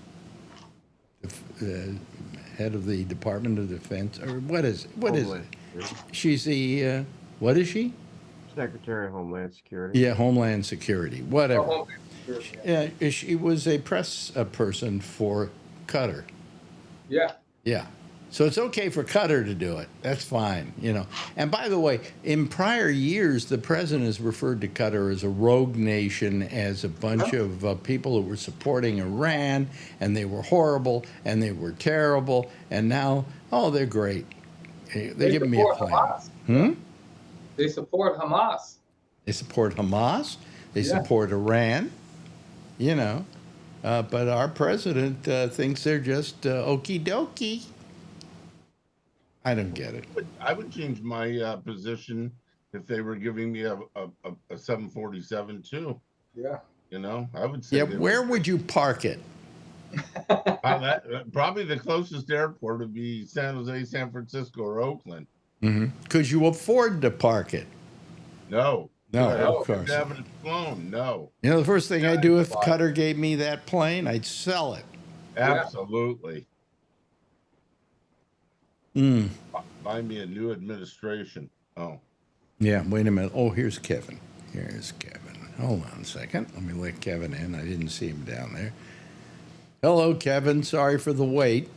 head of the Department of Defense, or what is it? What is it? She's the what is she? Secretary of Homeland Security. Yeah, Homeland Security. Whatever. Oh, Yeah, she was a press person for Qatar. yeah. Yeah. So it's okay for Qatar to do it. That's fine, you know. And by the way, in prior years, the president has referred to Qatar as a rogue nation, as a bunch of people who were supporting Iran, and they were horrible, and they were terrible, and now, oh, they're great. They're giving me a support plan. Hamas. They support Hamas. They support Hamas. They Yeah. support Iran, you know. But our president thinks they're just okie dokie. I don't get it. I would change my position if they were giving me a 747 too. Yeah. You know, I would say. Yeah, where would you park it? Probably the closest airport would be San Jose, San Francisco, or Oakland. Could you afford to park it? No. No, I of course. haven't flown. No. You know, the first thing I'd do if Qatar gave me that plane, I'd sell it. Absolutely. Buy me a new administration. Oh. Yeah, wait a minute. Oh, here's Kevin. Here's Kevin. Hold on a second. Let me let Kevin in. I didn't see him down there. Hello, Kevin. Sorry for the wait.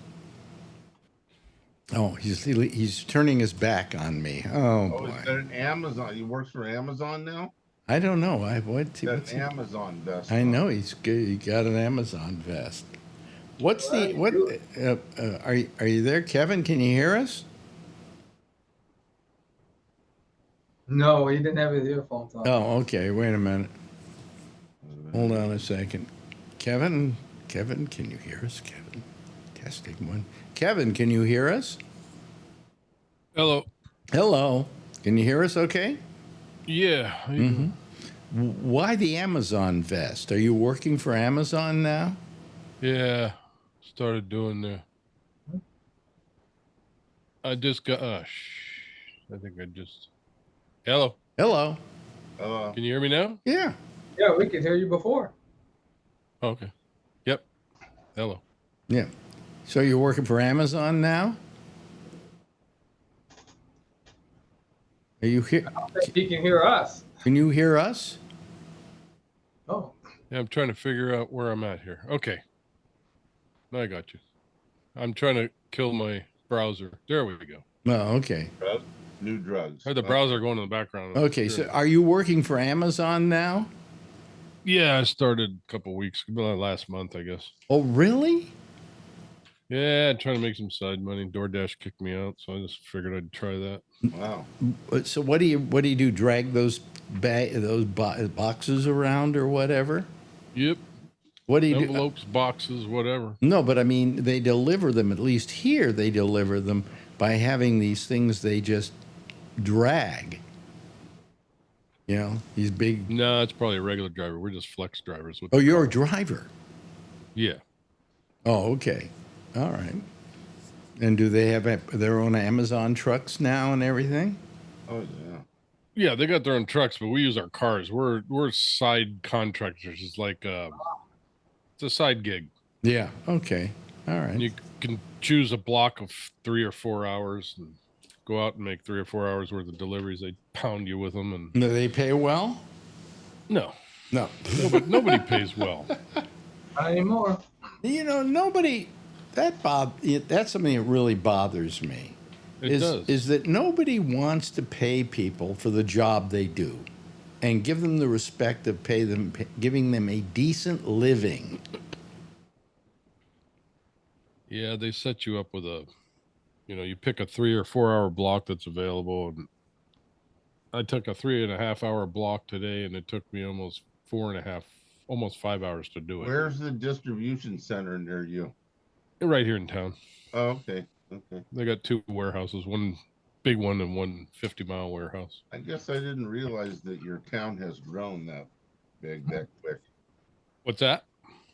Oh, he's turning his back on me. Oh, boy. Is that an Amazon? He works for Amazon now? I don't know. What's That's an Amazon vest. I know he got an Amazon vest. What's the what? Are you there, Kevin? Can you hear us? No, he didn't have his earphones on. Oh, okay. Wait a minute. Hold on a second. Kevin, can you hear us? Kevin, testing one. Kevin, can you hear us? Hello. Hello. Can you hear us? Okay. Yeah. Why the Amazon vest? Are you working for Amazon now? Yeah. Started doing the. I just got. I think I just. Hello. Hello. Can you hear me now? Yeah. Yeah, we could hear you before. Okay. Yep. Hello. Yeah. So you're working for Amazon now? Are you here? I don't think he can hear us. Can you hear us? Oh. Yeah, I'm trying to figure out where I'm at here. Okay. I got you. I'm trying to kill my browser. There we go. Oh, okay. New drugs. I had the browser going in the background. Okay, so are you working for Amazon now? Yeah, I started a couple weeks, last month, I guess. Oh, really? Yeah, trying to make some side money. DoorDash kicked me out, so I just figured I'd try that. Wow. So what do you do? Drag those boxes around or whatever? Yep. What do you Envelopes, boxes, whatever. No, but I mean, they deliver them, at least here, they deliver them by having these things they just drag. You know, these big. No, it's probably a regular driver. We're just flex drivers. With Oh, you're a driver? Yeah. Oh, okay. All right. And do they have their own Amazon trucks now and everything? Oh, yeah. Yeah, they got their own trucks, but we use our cars. We're side contractors. It's like it's a side gig. Yeah. Okay. All right. You can choose a block of 3 or 4 hours and go out and make 3 or 4 hours worth of deliveries. They pound you with them, and Do they pay well? no, No. nobody pays well. Not anymore. Nobody. That's something that really bothers me. It does. Is that nobody wants to pay people for the job they do, and give them the respect of giving them a decent living. Yeah, they set you up with you pick a 3 or 4 hour block that's available. And I took a 3.5 hour block today, and it took me almost 4.5, almost 5 hours to do it. Where's the distribution center near you? Right here in town. Oh, okay. Okay. They got 2 warehouses, one big one and one 50-mile warehouse. I guess I didn't realize that your town has grown that big, that quick. What's that?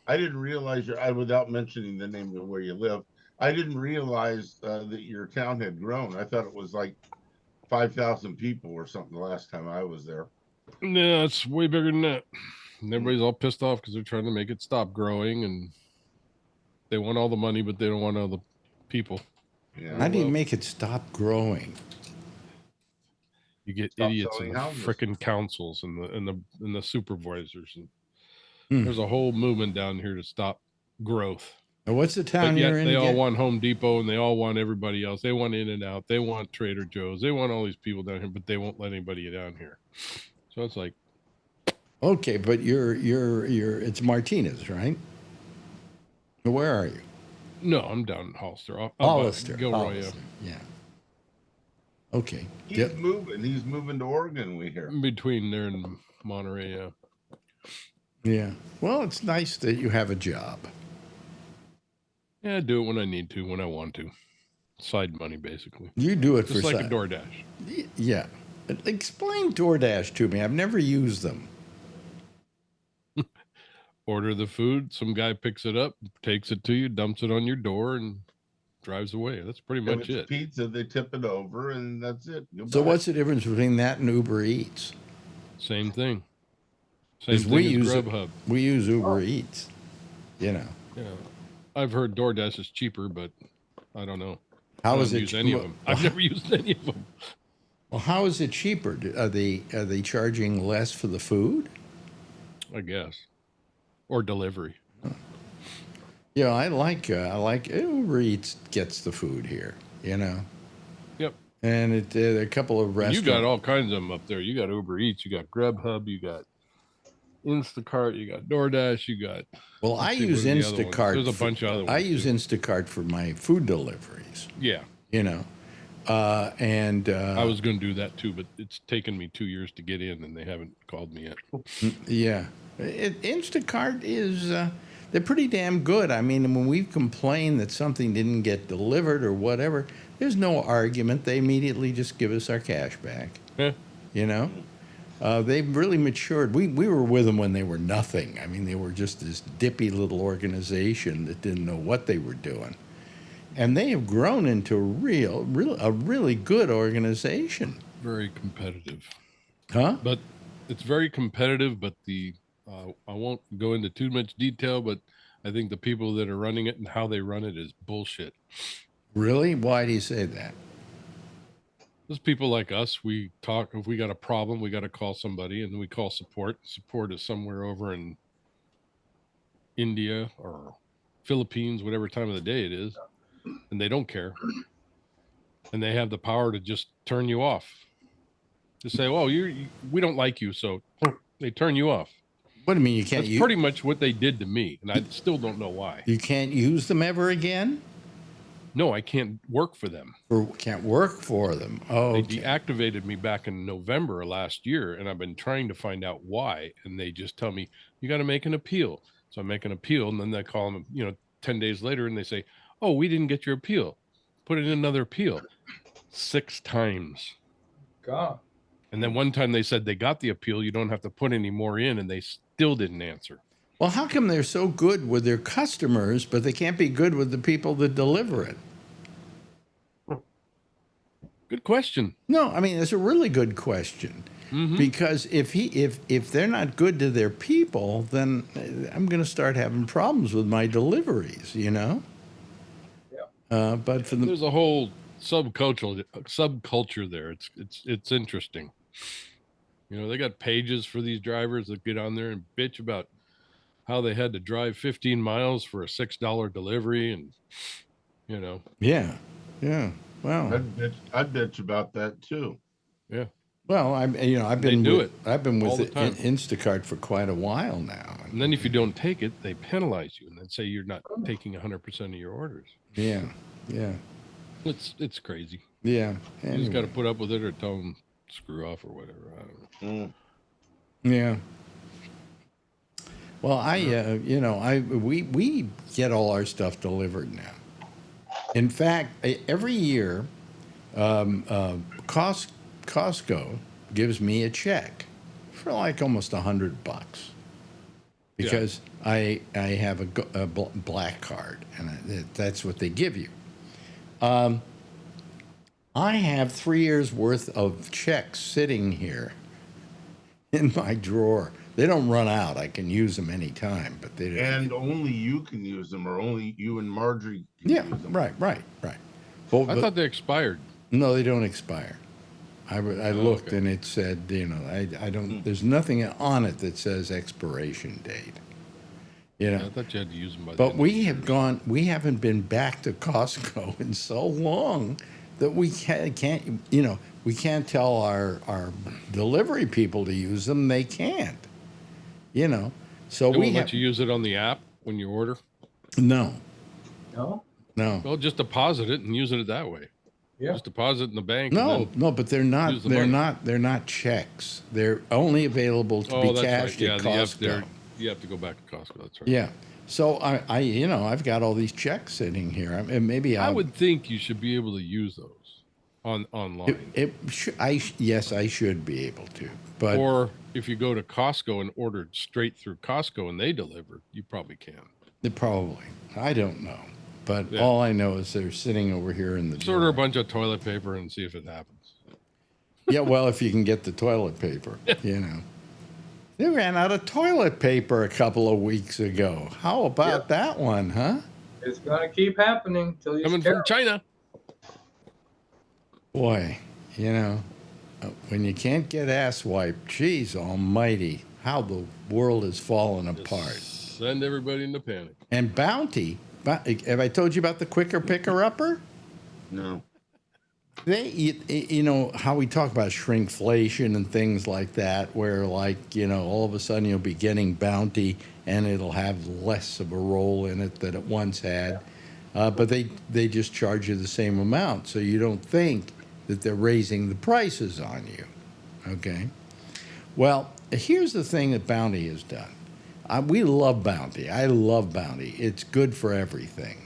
I didn't realize without mentioning the name of where you live, I didn't realize that your town had grown. I thought it was like 5,000 people or something the last time I was there. No, it's way bigger than that. And everybody's all pissed off because they're trying to make it stop growing, and they want all the money, but they don't want all the people. Yeah. How do you make it stop growing? You get Stop idiots selling in the houses. frickin' councils and the supervisors, and there's a whole movement down here to stop growth. Now, what's the town But yet you're in they all again? want Home Depot, and they all want everybody else. They want In-N-Out. They want Trader Joe's. They want all these people down here, but they won't let anybody down here. So it's like, Okay, but it's Martinez, right? Where are you? no, I'm down in Hollister. Hollister. Gilroy, yeah. Hollister, yeah. Okay. He's moving. He's moving to Oregon, we hear. In between there and Monterey, yeah. Yeah. Well, it's nice that you have a job. Yeah, I do it when I need to, when I want to. Side money, basically. You do it Just for like side. a DoorDash. Yeah. Explain DoorDash to me. I've never used them. Order the food, some guy picks it up, takes it to you, dumps it on your door, and drives away. That's pretty If much it's it. pizza, they tip it over, and that's it. So what's the difference between that and Uber Eats? Same thing. Same 'Cause thing we as use Grubhub. We use Uber Eats. Yeah. I've heard DoorDash is cheaper, but I don't know. How I is don't it? use any of them. I've never used any of them. Well, how is it cheaper? Are they charging less for the food? I guess. Or delivery. Yeah, I like Uber Eats gets the food here, Yep. and a couple of restaurants. You got all kinds of them up there. You got Uber Eats, you got Grubhub, you got Instacart, you got DoorDash, you got. Well, I let's see, use what are the other ones? Instacart. There's a bunch of other ones. I use too. Instacart for my food deliveries. Yeah. And I was going to do that too, but it's taken me 2 years to get in, and they haven't called me yet. yeah, Instacart is they're pretty damn good. I mean, when we've complained that something didn't get delivered or whatever, there's no argument. They immediately just give us our cash back. Yeah. They've really matured. We were with them when they were nothing. I mean, they were just this dippy little organization that didn't know what they were doing. And they have grown into a really good organization. Very competitive. Huh? But it's very competitive, but I won't go into too much detail, but I think the people that are running it and how they run it is bullshit. Really? Why do you say that? There's people like us. We talk, if we got a problem, we got to call somebody, and then we call support. Support is somewhere over in India or Philippines, whatever time of the day it is, and they don't care. And they have the power to just turn you off. To say, well, we don't like you, so they turn you off. What do you mean you can't That's pretty much what they did to me, and I still don't know why. You can't use them ever again? No, I can't work for them. Or can't work for them? Oh, They okay. deactivated me back in November of last year, and I've been trying to find out why. And they just tell me, you got to make an appeal. So I make an appeal, and then they call them, 10 days later, and they say, oh, we didn't get your appeal. Put in another appeal. 6 times. God. And then one time they said they got the appeal, you don't have to put any more in, and they still didn't answer. Well, how come they're so good with their customers, but they can't be good with the people that deliver it? Good question. No, I mean, it's a really good question. Mm-hmm. Because if they're not good to their people, then I'm going to start having problems with my deliveries, But for the There's a whole subculture there. It's interesting. You know, they got pages for these drivers that get on there and bitch about how they had to drive 15 miles for a $6 delivery, and you know, yeah, well, I'd bitch about that too. yeah. well, I've They been do with, it I've been all with the time. Instacart for quite a while now. And then if you don't take it, they penalize you and then say you're not taking 100% of your orders. Yeah, yeah, It's crazy. yeah. You just got to put up with it or tell them screw off or whatever. I don't know. Yeah. Well, we get all our stuff delivered now. In fact, every year, Costco gives me a check for like almost $100 because I have a black card, and that's what they give you. I have 3 years worth of checks sitting here in my drawer. They don't run out. I can use them anytime, but they don't. And only you can use them, or only you and Marjorie can use them. Right. Well, I thought they expired. No, they don't expire. I looked and it said, I don't. There's nothing on it that says expiration date. I thought you had to use them by. But we haven't been back to Costco in so long that we can't. We can't tell our delivery people to use them. They can't. So They we won't let you use it on the app when you order. No. No. Well, just deposit it and use it that way. Yeah. Just deposit in the bank. No, but they're not. use the They're money. They're not checks. They're only available to be That's cashed right. at Yeah, Costco. you have to go back to Costco. That's right. Yeah. So I've got all these checks sitting here, and maybe I would think you should be able to use those online. Yes, I should be able to. But or if you go to Costco and order straight through Costco and they deliver, you probably can. Probably. I don't know. But all I know is they're sitting over here in the Just order a bunch of toilet paper and see if it happens. Yeah, well, if you can get the toilet paper, They ran out of toilet paper a couple of weeks ago. How about that one, huh? It's gonna keep happening till you Coming from China. Boy, when you can't get ass wiped, geez almighty, how the world has fallen apart. Send everybody into panic. And Bounty, have I told you about the quicker picker-upper? No. They, how we talk about shrinkflation and things like that, where all of a sudden you'll be getting Bounty and it'll have less of a roll in it than it once had. But they just charge you the same amount, so you don't think that they're raising the prices on you. Okay? Well, here's the thing that Bounty has done. We love Bounty. I love Bounty. It's good for everything.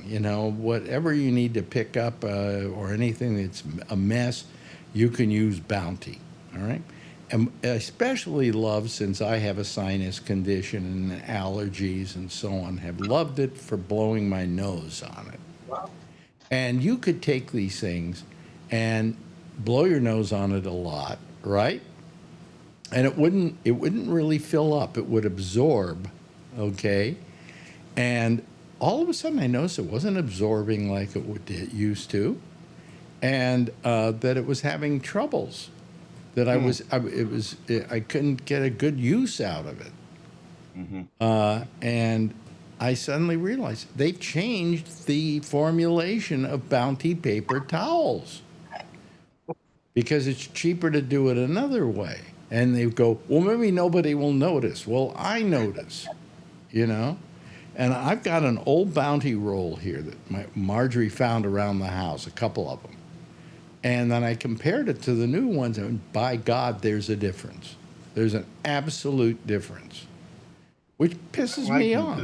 Whatever you need to pick up or anything that's a mess, you can use Bounty. All right? And I especially love, since I have a sinus condition and allergies and so on, have loved it for blowing my nose on it. Wow. And you could take these things and blow your nose on it a lot, right? And it wouldn't really fill up. It would absorb, okay? And all of a sudden I noticed it wasn't absorbing like it used to, and that it was having troubles. That I couldn't get a good use out of it. Mm-hmm. And I suddenly realized they've changed the formulation of Bounty paper towels because it's cheaper to do it another way. And they go, well, maybe nobody will notice. Well, I notice, And I've got an old Bounty roll here that Marjorie found around the house, a couple of them. And then I compared it to the new ones, and by God, there's a difference. There's an absolute difference, which pisses me off.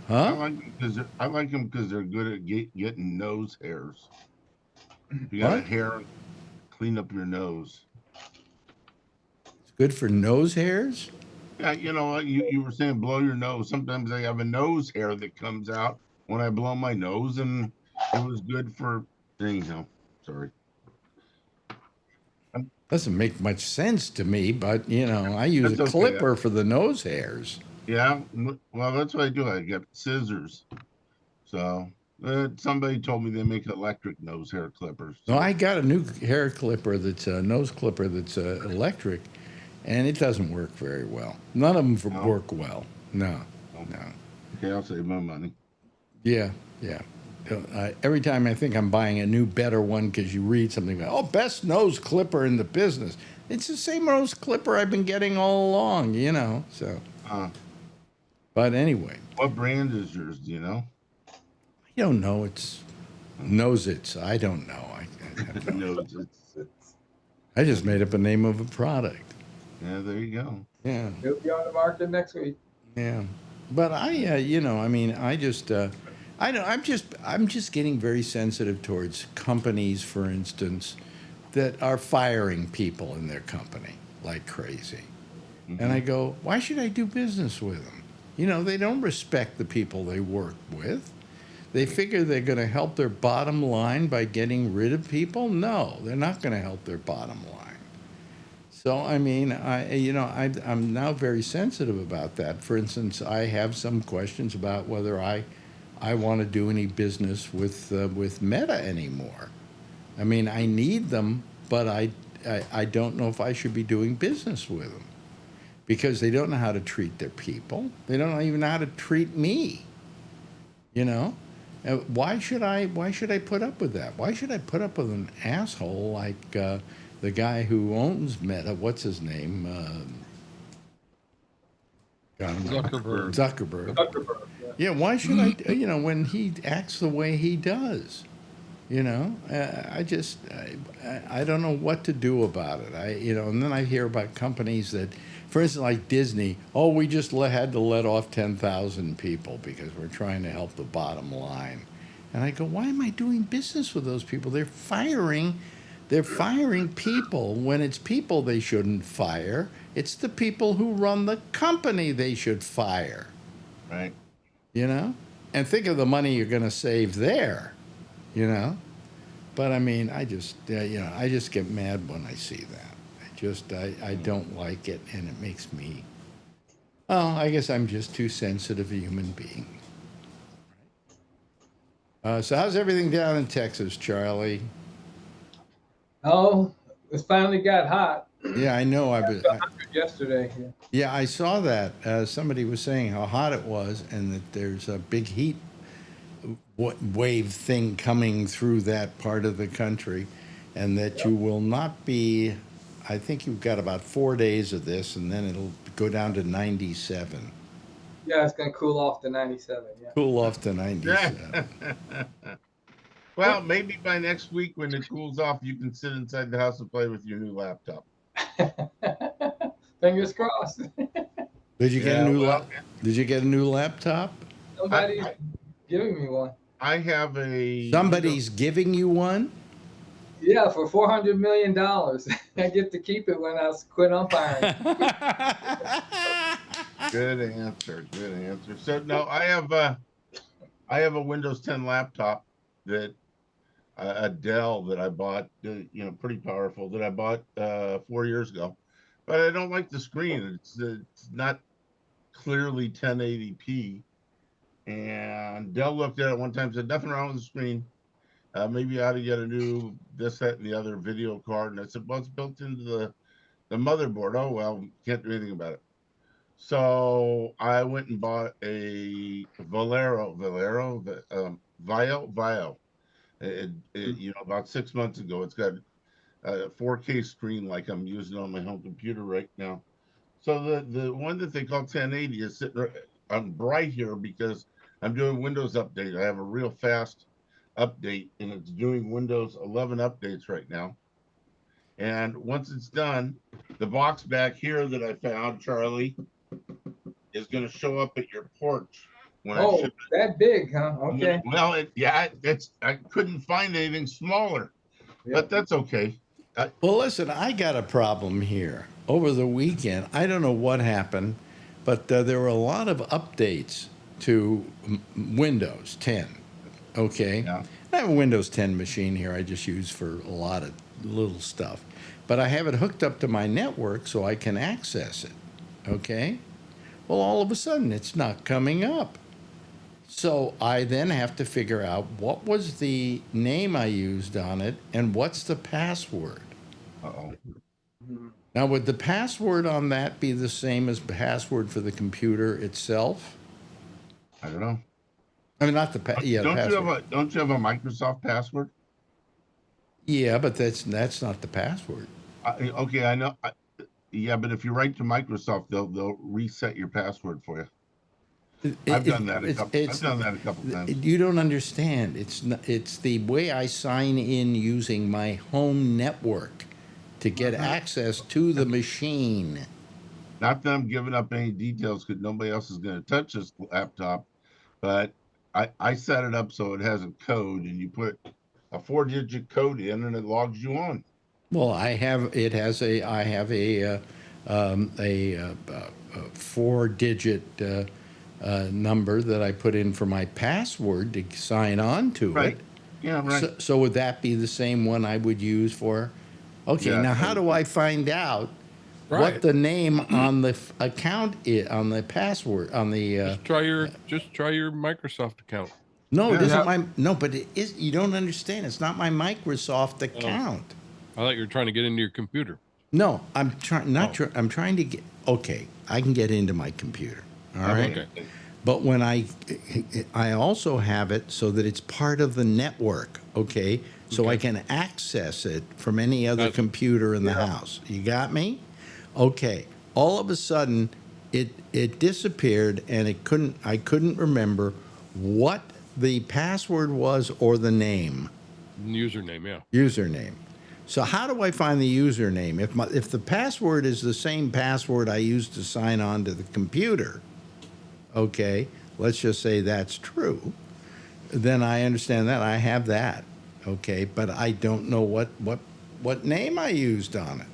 Huh? I like them because they're good at getting nose hairs. If you got a hair, clean up your nose. Good for nose hairs? Yeah, you were saying blow your nose. Sometimes I have a nose hair that comes out when I blow my nose, and it was good for sorry. Doesn't make much sense to me, but I use a clipper for the nose hairs. Yeah, well, that's what I do. I get scissors. So Somebody told me they make electric nose hair clippers. No, too. I got a new hair clipper that's a nose clipper that's electric, and it doesn't work very well. None of them No? work well. No, No. no. Okay, I'll save my money. Yeah, yeah. Every time I think I'm buying a new, better one, because you read something about, oh, best nose clipper in the business. It's the same nose clipper I've been getting all along, you know. So, Uh, but anyway, what brand is yours? Do you know? I don't know. It's knows it's. I don't know. I have no. No, I just made up a name of a product. yeah, there you go. Yeah. It'll be on the market next week. Yeah, but you know, I mean, I don't. I'm just getting very sensitive towards companies, for instance, that are firing people in their company like crazy, and I go, why should I do business with them? You know, they don't respect the people they work with. They figure they're going to help their bottom line by getting rid of people. No, they're not going to help their bottom line. So I mean, I'm now very sensitive about that. For instance, I have some questions about whether I want to do any business with Meta anymore. I mean, I need them, but I don't know if I should be doing business with them because they don't know how to treat their people. They don't even know how to treat me. You know, why should I put up with that? Why should I put up with an asshole like the guy who owns Meta? What's his name? Zuckerberg. Zuckerberg. Zuckerberg, yeah. Yeah. Why should I? You know, when he acts the way he does. You know, I don't know what to do about it. And then I hear about companies that, for instance, like Disney. Oh, we just had to let off 10,000 people because we're trying to help the bottom line. And I go, why am I doing business with those people? They're firing people when it's people they shouldn't fire. It's the people who run the company they should fire. Right. You know, and think of the money you're going to save there. You know, but I mean, I just get mad when I see that. I don't like it, and it makes me. Oh, I guess I'm just too sensitive a human being. So how's everything down in Texas, Charlie? Oh, it finally got hot. Yeah, I know. Yesterday. Yeah. Yeah, I saw that. Somebody was saying how hot it was, and that there's a big heat wave thing coming through that part of the country, and that you will not be. I think you've got about 4 days of this, and then it'll go down to 97. Yeah, it's gonna cool off to 97. Yeah. Cool off to 97. Well, maybe by next week when it cools off, you can sit inside the house and play with your new laptop. Fingers crossed. Did you get a Yeah, new well, Did you get a new laptop? Somebody's giving me one. I have a. Somebody's giving you one? Yeah, for $400 million. I get to keep it when I quit umpiring. Good answer. Good answer. So no, I have a Windows 10 laptop that a Dell that I bought, pretty powerful that I bought 4 years ago, but I don't like the screen. It's not clearly 1080p. And Dell looked at it one time and said, nothing wrong with the screen. Maybe I ought to get a new this, that, and the other video card. And I said, well, it's built into the motherboard. Oh, well, can't do anything about it. So I went and bought a Vio. About 6 months ago. It's got a 4K screen like I'm using on my home computer right now. So the one that they call 1080 is sitting on bright here because I'm doing Windows update. I have a real fast update, and it's doing Windows 11 updates right now. And once it's done, the box back here that I found, Charlie, is going to show up at your porch when I ship it. That big, huh? Okay. Well, I couldn't find anything smaller, but that's okay. Well, listen, I got a problem here. Over the weekend, I don't know what happened, but there were a lot of updates to Windows 10. Okay? Yeah. I have a Windows 10 machine here I just use for a lot of little stuff. But I have it hooked up to my network so I can access it. Okay? Well, all of a sudden, it's not coming up. So I then have to figure out what was the name I used on it and what's the password. Uh-oh. Now, would the password on that be the same as password for the computer itself? I don't know. I mean, not the password. Don't you have a Microsoft password? Yeah, but that's not the password. Okay, I know. Yeah, but if you write to Microsoft, they'll reset your password for you. I've done that a couple times. You don't understand. It's the way I sign in using my home network to get access to the machine. Not that I'm giving up any details because nobody else is going to touch this laptop, but I set it up so it has a code, and you put a 4-digit code in, and it logs you on. Well, I have a 4-digit number that I put in for my password to sign on to Right. it. Yeah, right. So would that be the same one I would use for? Okay, Yeah, now how do I find out what Right. the name on the account is, on the password, on the? Just try your Microsoft account. No, it Yeah. isn't my. No, but it is. You don't understand. It's not my Microsoft account. I thought you were trying to get into your computer. No, I'm trying. Not Oh. trying. I'm trying to get. Okay, I can get into my computer. All right. Okay. But when I also have it so that it's part of the network, okay? So I can access it from any other Gotcha. computer in the house. You got me? Okay. All of a sudden, it disappeared, and I couldn't remember what the password was or the name, Username, yeah. username. So how do I find the username? If the password is the same password I used to sign on to the computer, okay, let's just say that's true, then I understand that. I have that, okay, but I don't know what name I used on it.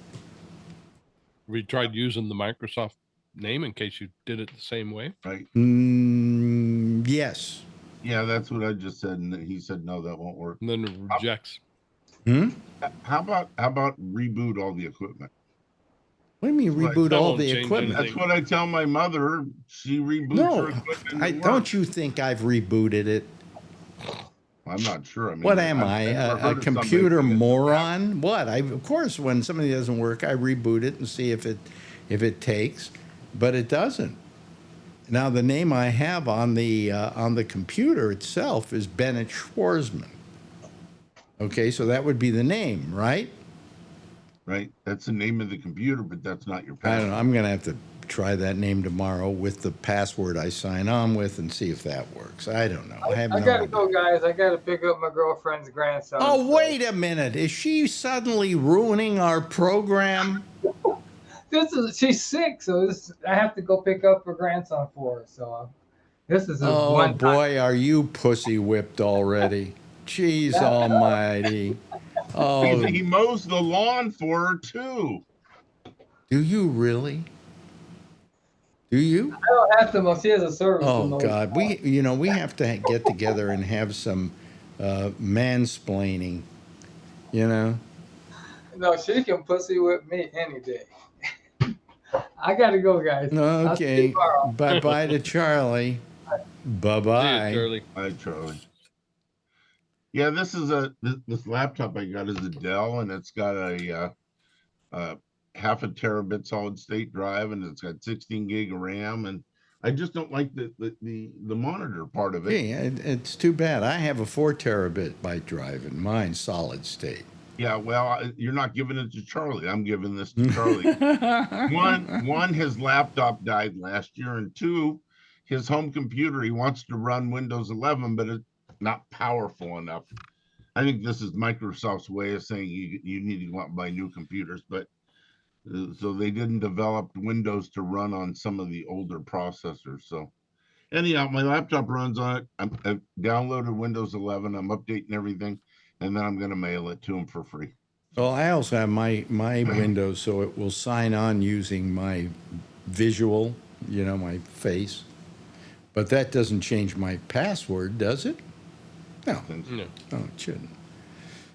We tried using the Microsoft name in case you did it the same way. Right. Yes. Yeah, that's what I just said, and he said no, that won't work. And then it rejects. How about reboot all the equipment? What do you mean Right, reboot that all won't the change equipment? anything. That's what I tell my mother. She reboots her No, equipment. don't you think I've rebooted it? I'm not sure. I mean, What am I, I've never a heard of somebody computer doing it. moron? What? Of course, when something doesn't work, I reboot it and see if it takes, but it doesn't. Now, the name I have on the computer itself is Bennett Schwarzman. Okay, so that would be the name, right? Right, that's the name of the computer, but that's not your I password. don't know. I'm going to have to try that name tomorrow with the password I sign on with and see if that works. I don't know. I have no gotta idea. go, guys. I gotta pick up my girlfriend's grandson. Oh, so- wait a minute. Is she suddenly ruining our program? She's sick, so I have to go pick up her grandson for her. So this is a Oh, one time. boy, are you pussy whipped already? Jeez almighty. Oh, He mows the lawn for her too. do you really? Do you? I don't have to mow. She has a service to Oh, mow. God. We have to get together and have some mansplaining, you know? No, she can pussy whip me any day. I gotta go, guys. I'll see you Okay. tomorrow. Bye-bye to Charlie. See Bye-bye. you, Charlie. Hi, Charlie. Yeah, this laptop I got is a Dell, and it's got a half a terabit solid state drive, and it's got 16 gig of RAM, and I just don't like the monitor part of it. Gee, it's too bad. I have a 4 terabyte byte drive in mine, solid state. Yeah, well, you're not giving it to Charlie. I'm giving this to Charlie. One, his laptop died last year, and two, his home computer, he wants to run Windows 11, but it's not powerful enough. I think this is Microsoft's way of saying you need to go out and buy new computers, but so they didn't develop Windows to run on some of the older processors. So anyhow, my laptop runs on it. I've downloaded Windows 11. I'm updating everything, and then I'm going to mail it to him for free. Well, I also have my Windows, so it will sign on using my visual, my face. But that doesn't change my password, does it? No. No. No, it shouldn't.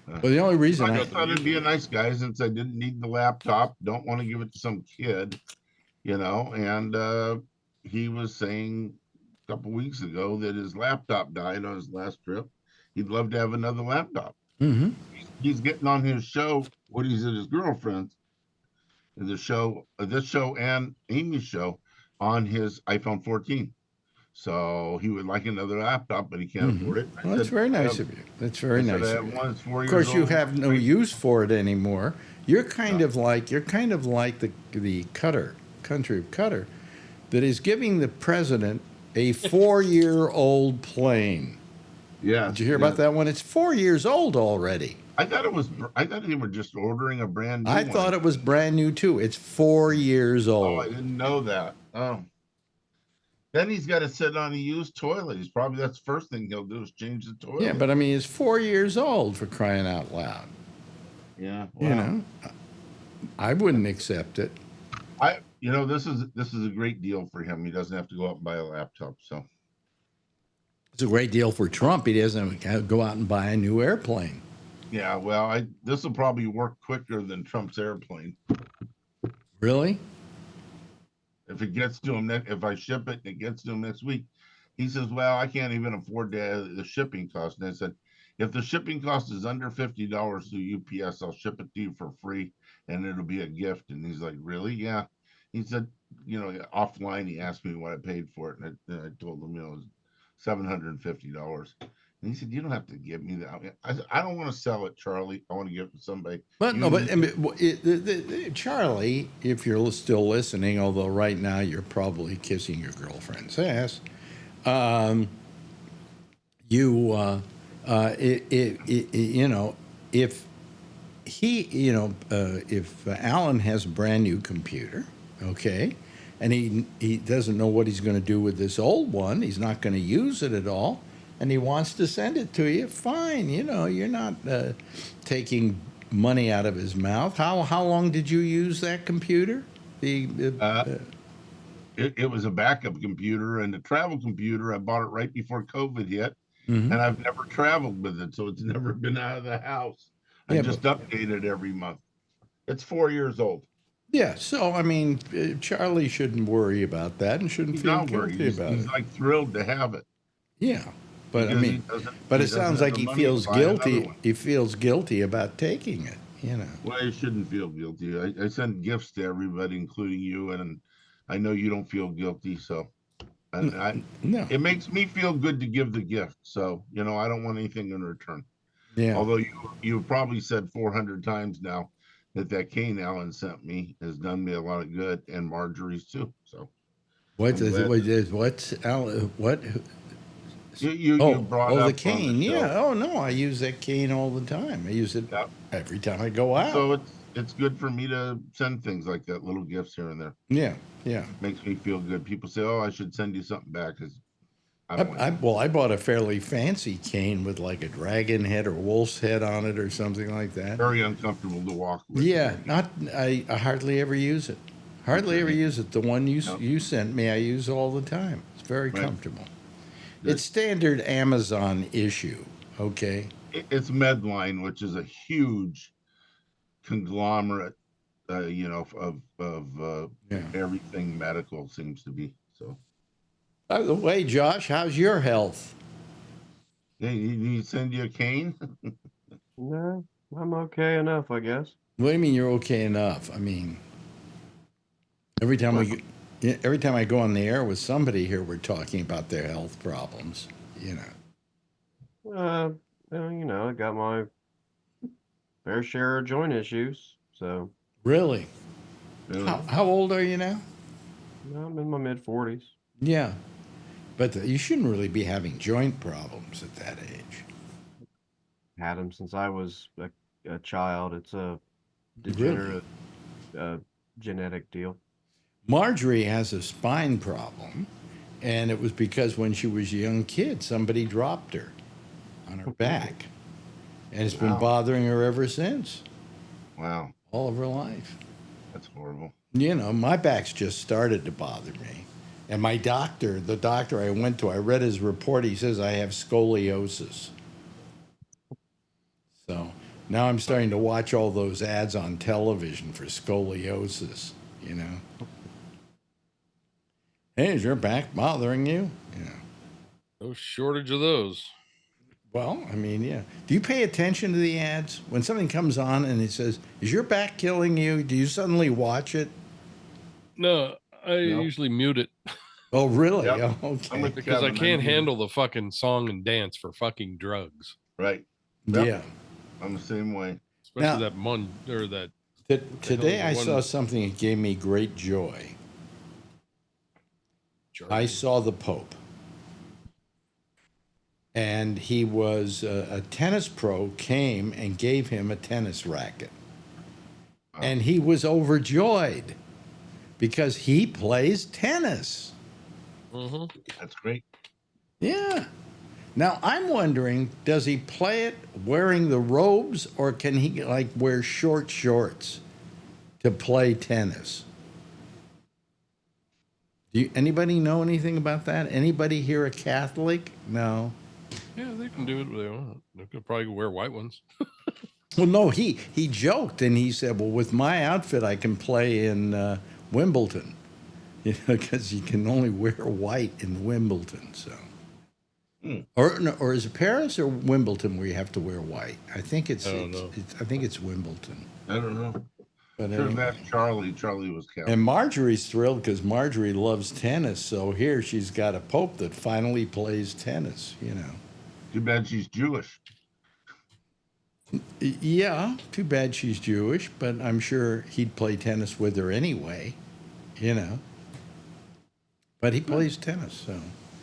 Well, the only reason I just thought it'd be a nice guy since I didn't need the laptop, don't want to give it to some kid, and he was saying couple weeks ago that his laptop died on his last trip. He'd love to have another laptop. Mm-hmm. He's getting on his show, Woody's and his girlfriend's, this show and Amy's show on his iPhone 14. So he would like another laptop, but he can't afford it. Well, that's very nice of you. That's very nice I of have you. one that's 4 Of years course, you old. have no use for it anymore. You're kind of like the country of Cutter, that is giving the president a 4-year-old plane. Yeah. Did you hear about that one? It's 4 years old already. I thought they were just ordering a brand new I one. thought it was brand new too. It's 4 years Oh, I old. didn't know that. Oh. Then he's got to sit on a used toilet. That's the first thing he'll do is change the toilet. Yeah, but I mean, it's 4 years old, for crying out loud. Yeah. Wow. You know, I wouldn't accept it. This is a great deal for him. He doesn't have to go out and buy a laptop. So It's a great deal for Trump. He doesn't go out and buy a new airplane. yeah, well, this will probably work quicker than Trump's airplane. Really? If it gets to him, if I ship it and it gets to him next week, he says, well, I can't even afford the shipping cost. And I said, if the shipping cost is under $50 through UPS, I'll ship it to you for free and it'll be a gift. And he's like, really? Yeah. He said, offline, he asked me what I paid for it. And I told him, it was $750. And he said, you don't have to give me that. I said, I don't want to sell it, Charlie. I want to give it to somebody. But Charlie, if you're still listening, although right now you're probably kissing your girlfriend's ass, if Alan has a brand new computer, okay, and he doesn't know what he's going to do with this old one, he's not going to use it at all, and he wants to send it to you, fine. You're not taking money out of his mouth. How long did you use that computer? It was a backup computer and a travel computer. I bought it right before COVID hit, and I've never traveled with it, so it's never been out of the house. I just update it every month. It's 4 years old. Yeah, so I mean, Charlie shouldn't worry about that and shouldn't feel guilty about it. He's like thrilled to have it. Yeah, but I mean, but it sounds like he feels guilty. He feels guilty about taking it. Well, he shouldn't feel guilty. I send gifts to everybody, including you, and I know you don't feel guilty. So, no, it makes me feel good to give the gift. So, I don't want anything in return. Yeah. Although you probably said 400 times now that cane Alan sent me has done me a lot of good, and Marjorie's too. So, what's Alan? What? You brought up the cane. Yeah. Oh no, I use that cane all the time. I use it every time I go out. So it's good for me to send things like that, little gifts here and there. Yeah, yeah. Makes me feel good. People say, "Oh, I should send you something back." I bought a fairly fancy cane with like a dragon head or wolf's head on it or something like that. Very uncomfortable to walk with. Yeah, I hardly ever use it. Hardly ever use it. The one you sent me, I use all the time. It's very comfortable. Good. It's standard Amazon issue, okay? It's Medline, which is a huge conglomerate, of everything medical seems to be. So. By the way, Josh, how's your health? Yeah, you send you a cane? No, I'm okay enough, I guess. What do you mean you're okay enough? I mean, every time I go on the air with somebody here, we're talking about their health problems. I got my fair share of joint issues. So. Really? How old are you now? I'm in my mid-40s. Yeah. But you shouldn't really be having joint problems at that age. Had them since I was a child. It's a degenerative genetic deal. Marjorie has a spine problem, and it was because when she was a young kid, somebody dropped her on her back. And it's been bothering her ever since. Wow. All of her life. That's horrible. My back's just started to bother me. And the doctor I went to, I read his report. He says I have scoliosis. So now I'm starting to watch all those ads on television for scoliosis, Hey, is your back bothering you? Yeah. No shortage of those. Well, I mean, yeah. Do you pay attention to the ads? When something comes on and it says, is your back killing you? Do you suddenly watch it? No, I usually mute it. Oh, really? Yep. Oh, okay. Because I can't handle the fucking song and dance for fucking drugs. Right. Yep. Yeah. I'm the same way. Especially that today I saw something that gave me great joy. I saw the Pope. And he was a tennis pro, came and gave him a tennis racket. And he was overjoyed because he plays tennis. Mm-hmm. That's great. Yeah. Now, I'm wondering, does he play it wearing the robes, or can he, like, wear short shorts to play tennis? Anybody know anything about that? Anybody here a Catholic? No. Yeah, they can do it if they want. They could probably wear white ones. Well, no, he joked, and he said, well, with my outfit, I can play in Wimbledon, because you can only wear white in Wimbledon, so. Or is it Paris or Wimbledon where you have to wear white? I think it's Wimbledon. I don't know. But sure, anyway. that's Charlie. Charlie was Catholic. And Marjorie's thrilled because Marjorie loves tennis. So here she's got a Pope that finally plays tennis, Too bad she's Jewish. Yeah, too bad she's Jewish, but I'm sure he'd play tennis with her anyway, But he plays tennis,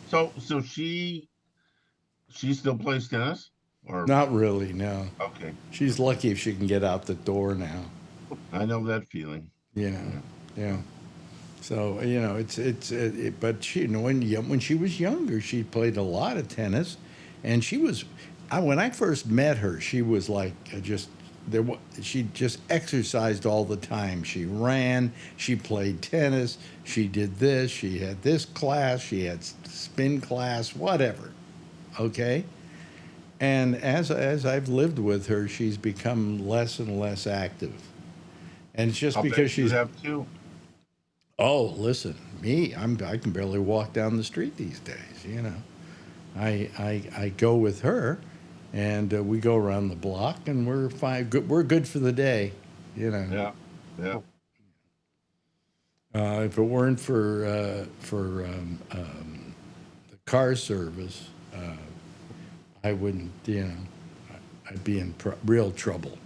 so. So she still plays tennis? Or not really, no. Okay. She's lucky if she can get out the door now. I know that feeling. Yeah. So but she, when she was younger, she played a lot of tennis, and she was. When I first met her, she was like she just exercised all the time. She ran, she played tennis, she did this, she had this class, she had spin class, whatever. Okay. And as I've lived with her, she's become less and less active. And it's just because she's. Have too. Oh, listen, me, I can barely walk down the street these days. I go with her, and we go around the block, and we're fine. We're good for the day. Yeah. If it weren't for the car service, I wouldn't. I'd be in real trouble.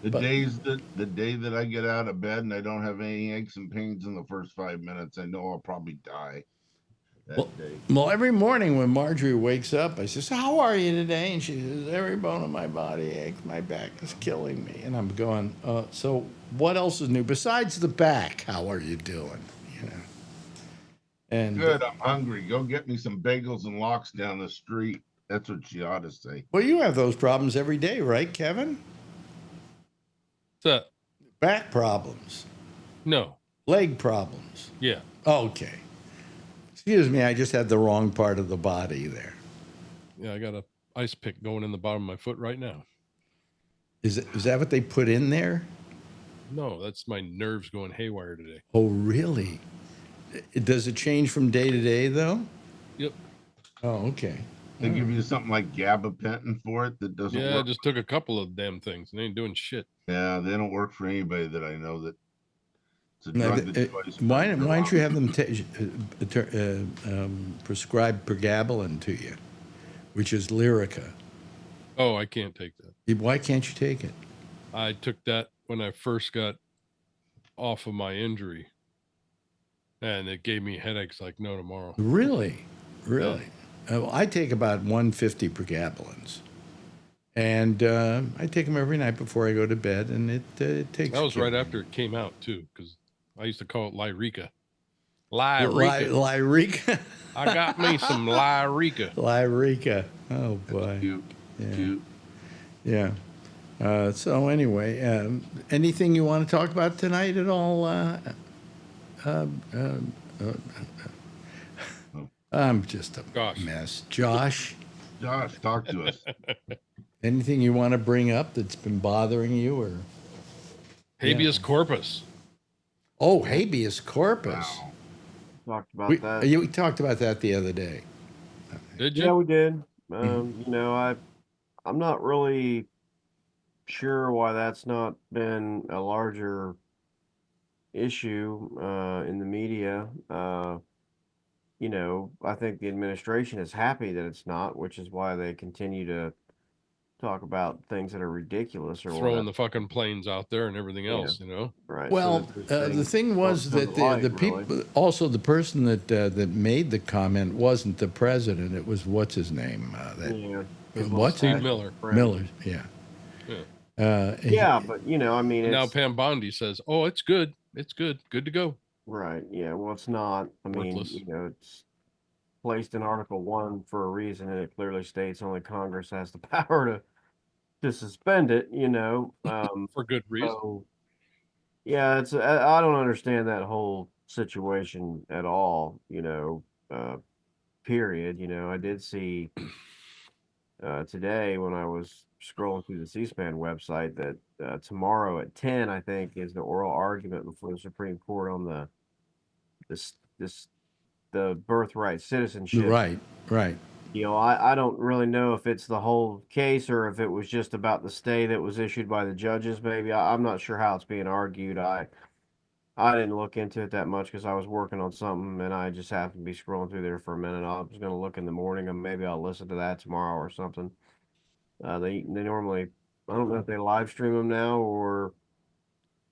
The day that I get out of bed and I don't have any aches and pains in the first 5 minutes, I know I'll probably die that day. Well, every morning when Marjorie wakes up, I says, "How are you today?" And she says, "Every bone in my body aches. My back is killing me." And I'm going, so what else is new besides the back? How are you doing? And good. I'm hungry. Go get me some bagels and lox down the street. That's what she ought to say. Well, you have those problems every day, right, Kevin? What's that? Back problems. No. Leg problems. Yeah. Okay. Excuse me, I just had the wrong part of the body there. Yeah, I got a ice pick going in the bottom of my foot right now. Is that what they put in there? No, that's my nerves going haywire today. Oh, really? Does it change from day to day, though? Yep. Oh, okay. They give you something like gabapentin for it that doesn't work. Yeah, I just took a couple of damn things and they ain't doing shit. Yeah, they don't work for anybody that I know that it's a drug why don't you have them prescribe pregabalin to you, which is Lyrica? Oh, I can't take that. Why can't you take it? I took that when I first got off of my injury, and it gave me headaches like no tomorrow. Really? Yeah. I take about 150 pregabalins, and I take them every night before I go to bed, and it takes. That was right after it came out too, because I used to call it Lyrica. Lyrica. I got me some Lyrica. Lyrica. Oh boy. Cute. Yeah. Cute. Yeah. So anyway, anything you want to talk about tonight at all? I'm just a mess. Josh, talk to us. Anything you want to bring up that's been bothering you, or habeas corpus? Oh, habeas corpus. Wow. talked about that. We talked about that the other day. Did you? Yeah, we did. You know, I'm not really sure why that's not been a larger issue in the media. You know, I think the administration is happy that it's not, which is why they continue to talk about things that are ridiculous or Throwing whatever. the fucking planes out there and everything Yeah. else, you know? Right. Well, the thing was that the people, also the person that made the comment wasn't the president. It was what's his name? Steve Miller. Miller, yeah. Yeah, but you know, I mean, now Pam Bondi says, "Oh, it's good. It's good. Good to go." Right. Yeah. Well, it's not. I mean, Worthless. you know, it's placed in Article 1 for a reason, and it clearly states only Congress has the power to suspend it. You know, for good reason. So, yeah, I don't understand that whole situation at all. You know, period. You know, I did see today when I was scrolling through the C-SPAN website that tomorrow at 10, I think, is the oral argument before the Supreme Court on the birthright citizenship. Right. You know, I don't really know if it's the whole case or if it was just about the stay that was issued by the judges. Maybe I'm not sure how it's being argued. I didn't look into it that much because I was working on something and I just happened to be scrolling through there for a minute. I was going to look in the morning and maybe I'll listen to that tomorrow or something. They normally, I don't know if they live stream them now or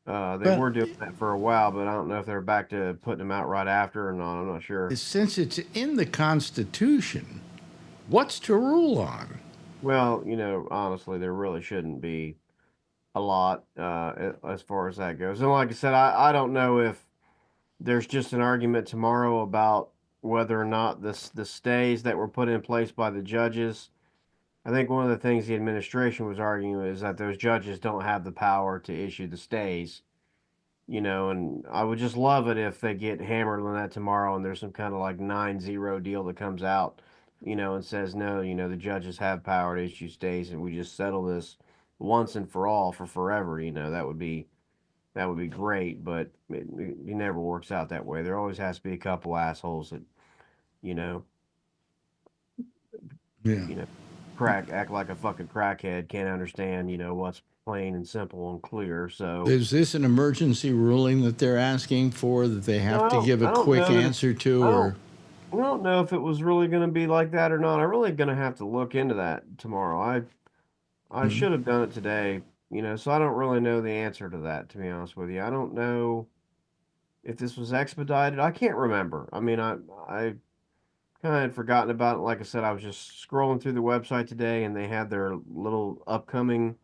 they were doing that for a while, but I don't know if they're back to putting them out right after or not. I'm not sure. Since it's in the Constitution, what's to rule on? Well, you know, honestly, there really shouldn't be a lot as far as that goes. And like I said, I don't know if there's just an argument tomorrow about whether or not the stays that were put in place by the judges. I think one of the things the administration was arguing is that those judges don't have the power to issue the stays. You know, and I would just love it if they get hammered on that tomorrow and there's some kind of like 9-0 deal that comes out, you know, and says, no, you know, the judges have power to issue stays and we just settle this once and for all for forever. You know, that would be great, but it never works out that way. There always has to be a couple assholes that, you know, act like a fucking crackhead, can't understand, you know, what's plain and simple and clear. So is this an emergency ruling that they're asking for that they have to give a quick answer to, or? I don't know if it was really going to be like that or not. I'm really going to have to look into that tomorrow. I should have done it today, you know, so I don't really know the answer to that, to be honest with you. I don't know if this was expedited. I can't remember. I mean, I kind of had forgotten about it. Like I said, I was just scrolling through the website today and they had their little upcoming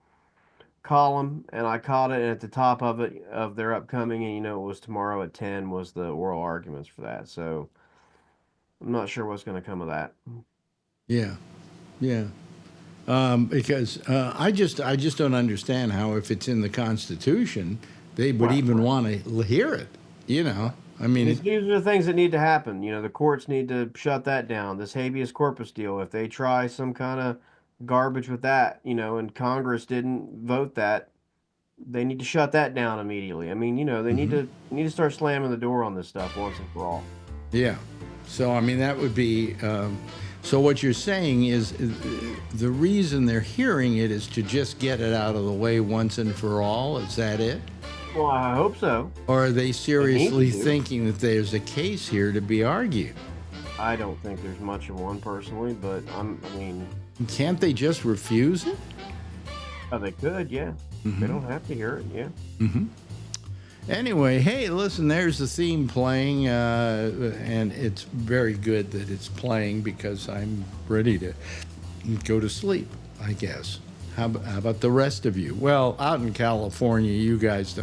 column and I caught it, and at the top of it, of their upcoming, and you know, it was tomorrow at 10 was the oral arguments for that. So I'm not sure what's going to come of that. Yeah. Because I just don't understand how, if it's in the Constitution, they would even want to hear it. You know, I mean, these are the things that need to happen. You know, the courts need to shut that down. This habeas corpus deal, if they try some kind of garbage with that, you know, and Congress didn't vote that, they need to shut that down immediately. I mean, you know, they need to start slamming the door on this stuff once and for all. Yeah. So I mean, that would be. So what you're saying is the reason they're hearing it is to just get it out of the way once and for all? Is that it? Well, I hope so. Or are they seriously thinking that there's a case here to be argued? I don't think there's much of one personally, but I mean... Can't they just refuse it? Oh, they could, yeah. They don't have to hear it, yeah. Anyway, hey, listen, there's the theme playing, and it's very good that it's playing because I'm ready to go to sleep, I guess. How about the rest of you? Well, out in California, you guys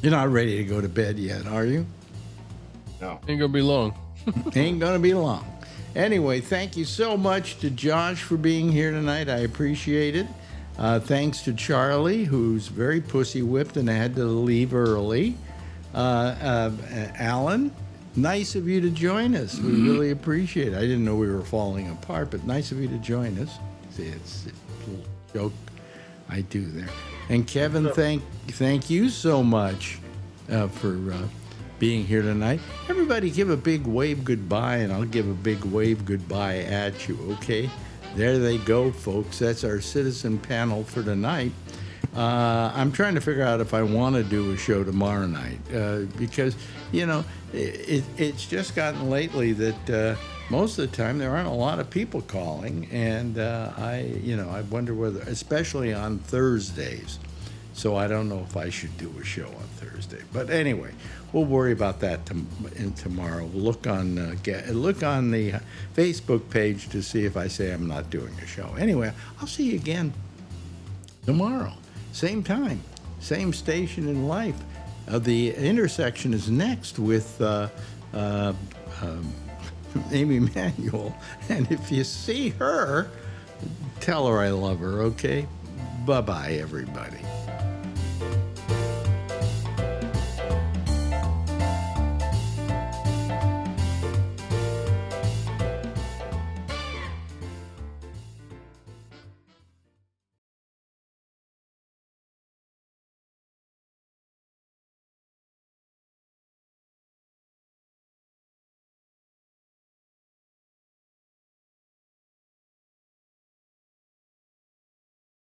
you're not ready to go to bed yet, are you? No. Ain't gonna be long. Ain't gonna be long. Anyway, thank you so much to Josh for being here tonight. I appreciate it. Thanks to Charlie, who's very pussy-whipped and had to leave early. Alan, nice of you to join us. We really appreciate it. I didn't know we were falling apart, but nice of you to join us. See, it's a little joke I do there. And Kevin, thank you so much for being here tonight. Everybody give a big wave goodbye, and I'll give a big wave goodbye at you, okay? There they go, folks. That's our citizen panel for tonight. I'm trying to figure out if I want to do a show tomorrow night because, it's just gotten lately that most of the time there aren't a lot of people calling, and I wonder whether, especially on Thursdays. So I don't know if I should do a show on Thursday. But anyway, we'll worry about that tomorrow. We'll look on the Facebook page to see if I say I'm not doing a show. Anyway, I'll see you again tomorrow. Same time, same station in life. The intersection is next with Amy Manuel. And if you see her, tell her I love her, okay? Bye-bye, everybody.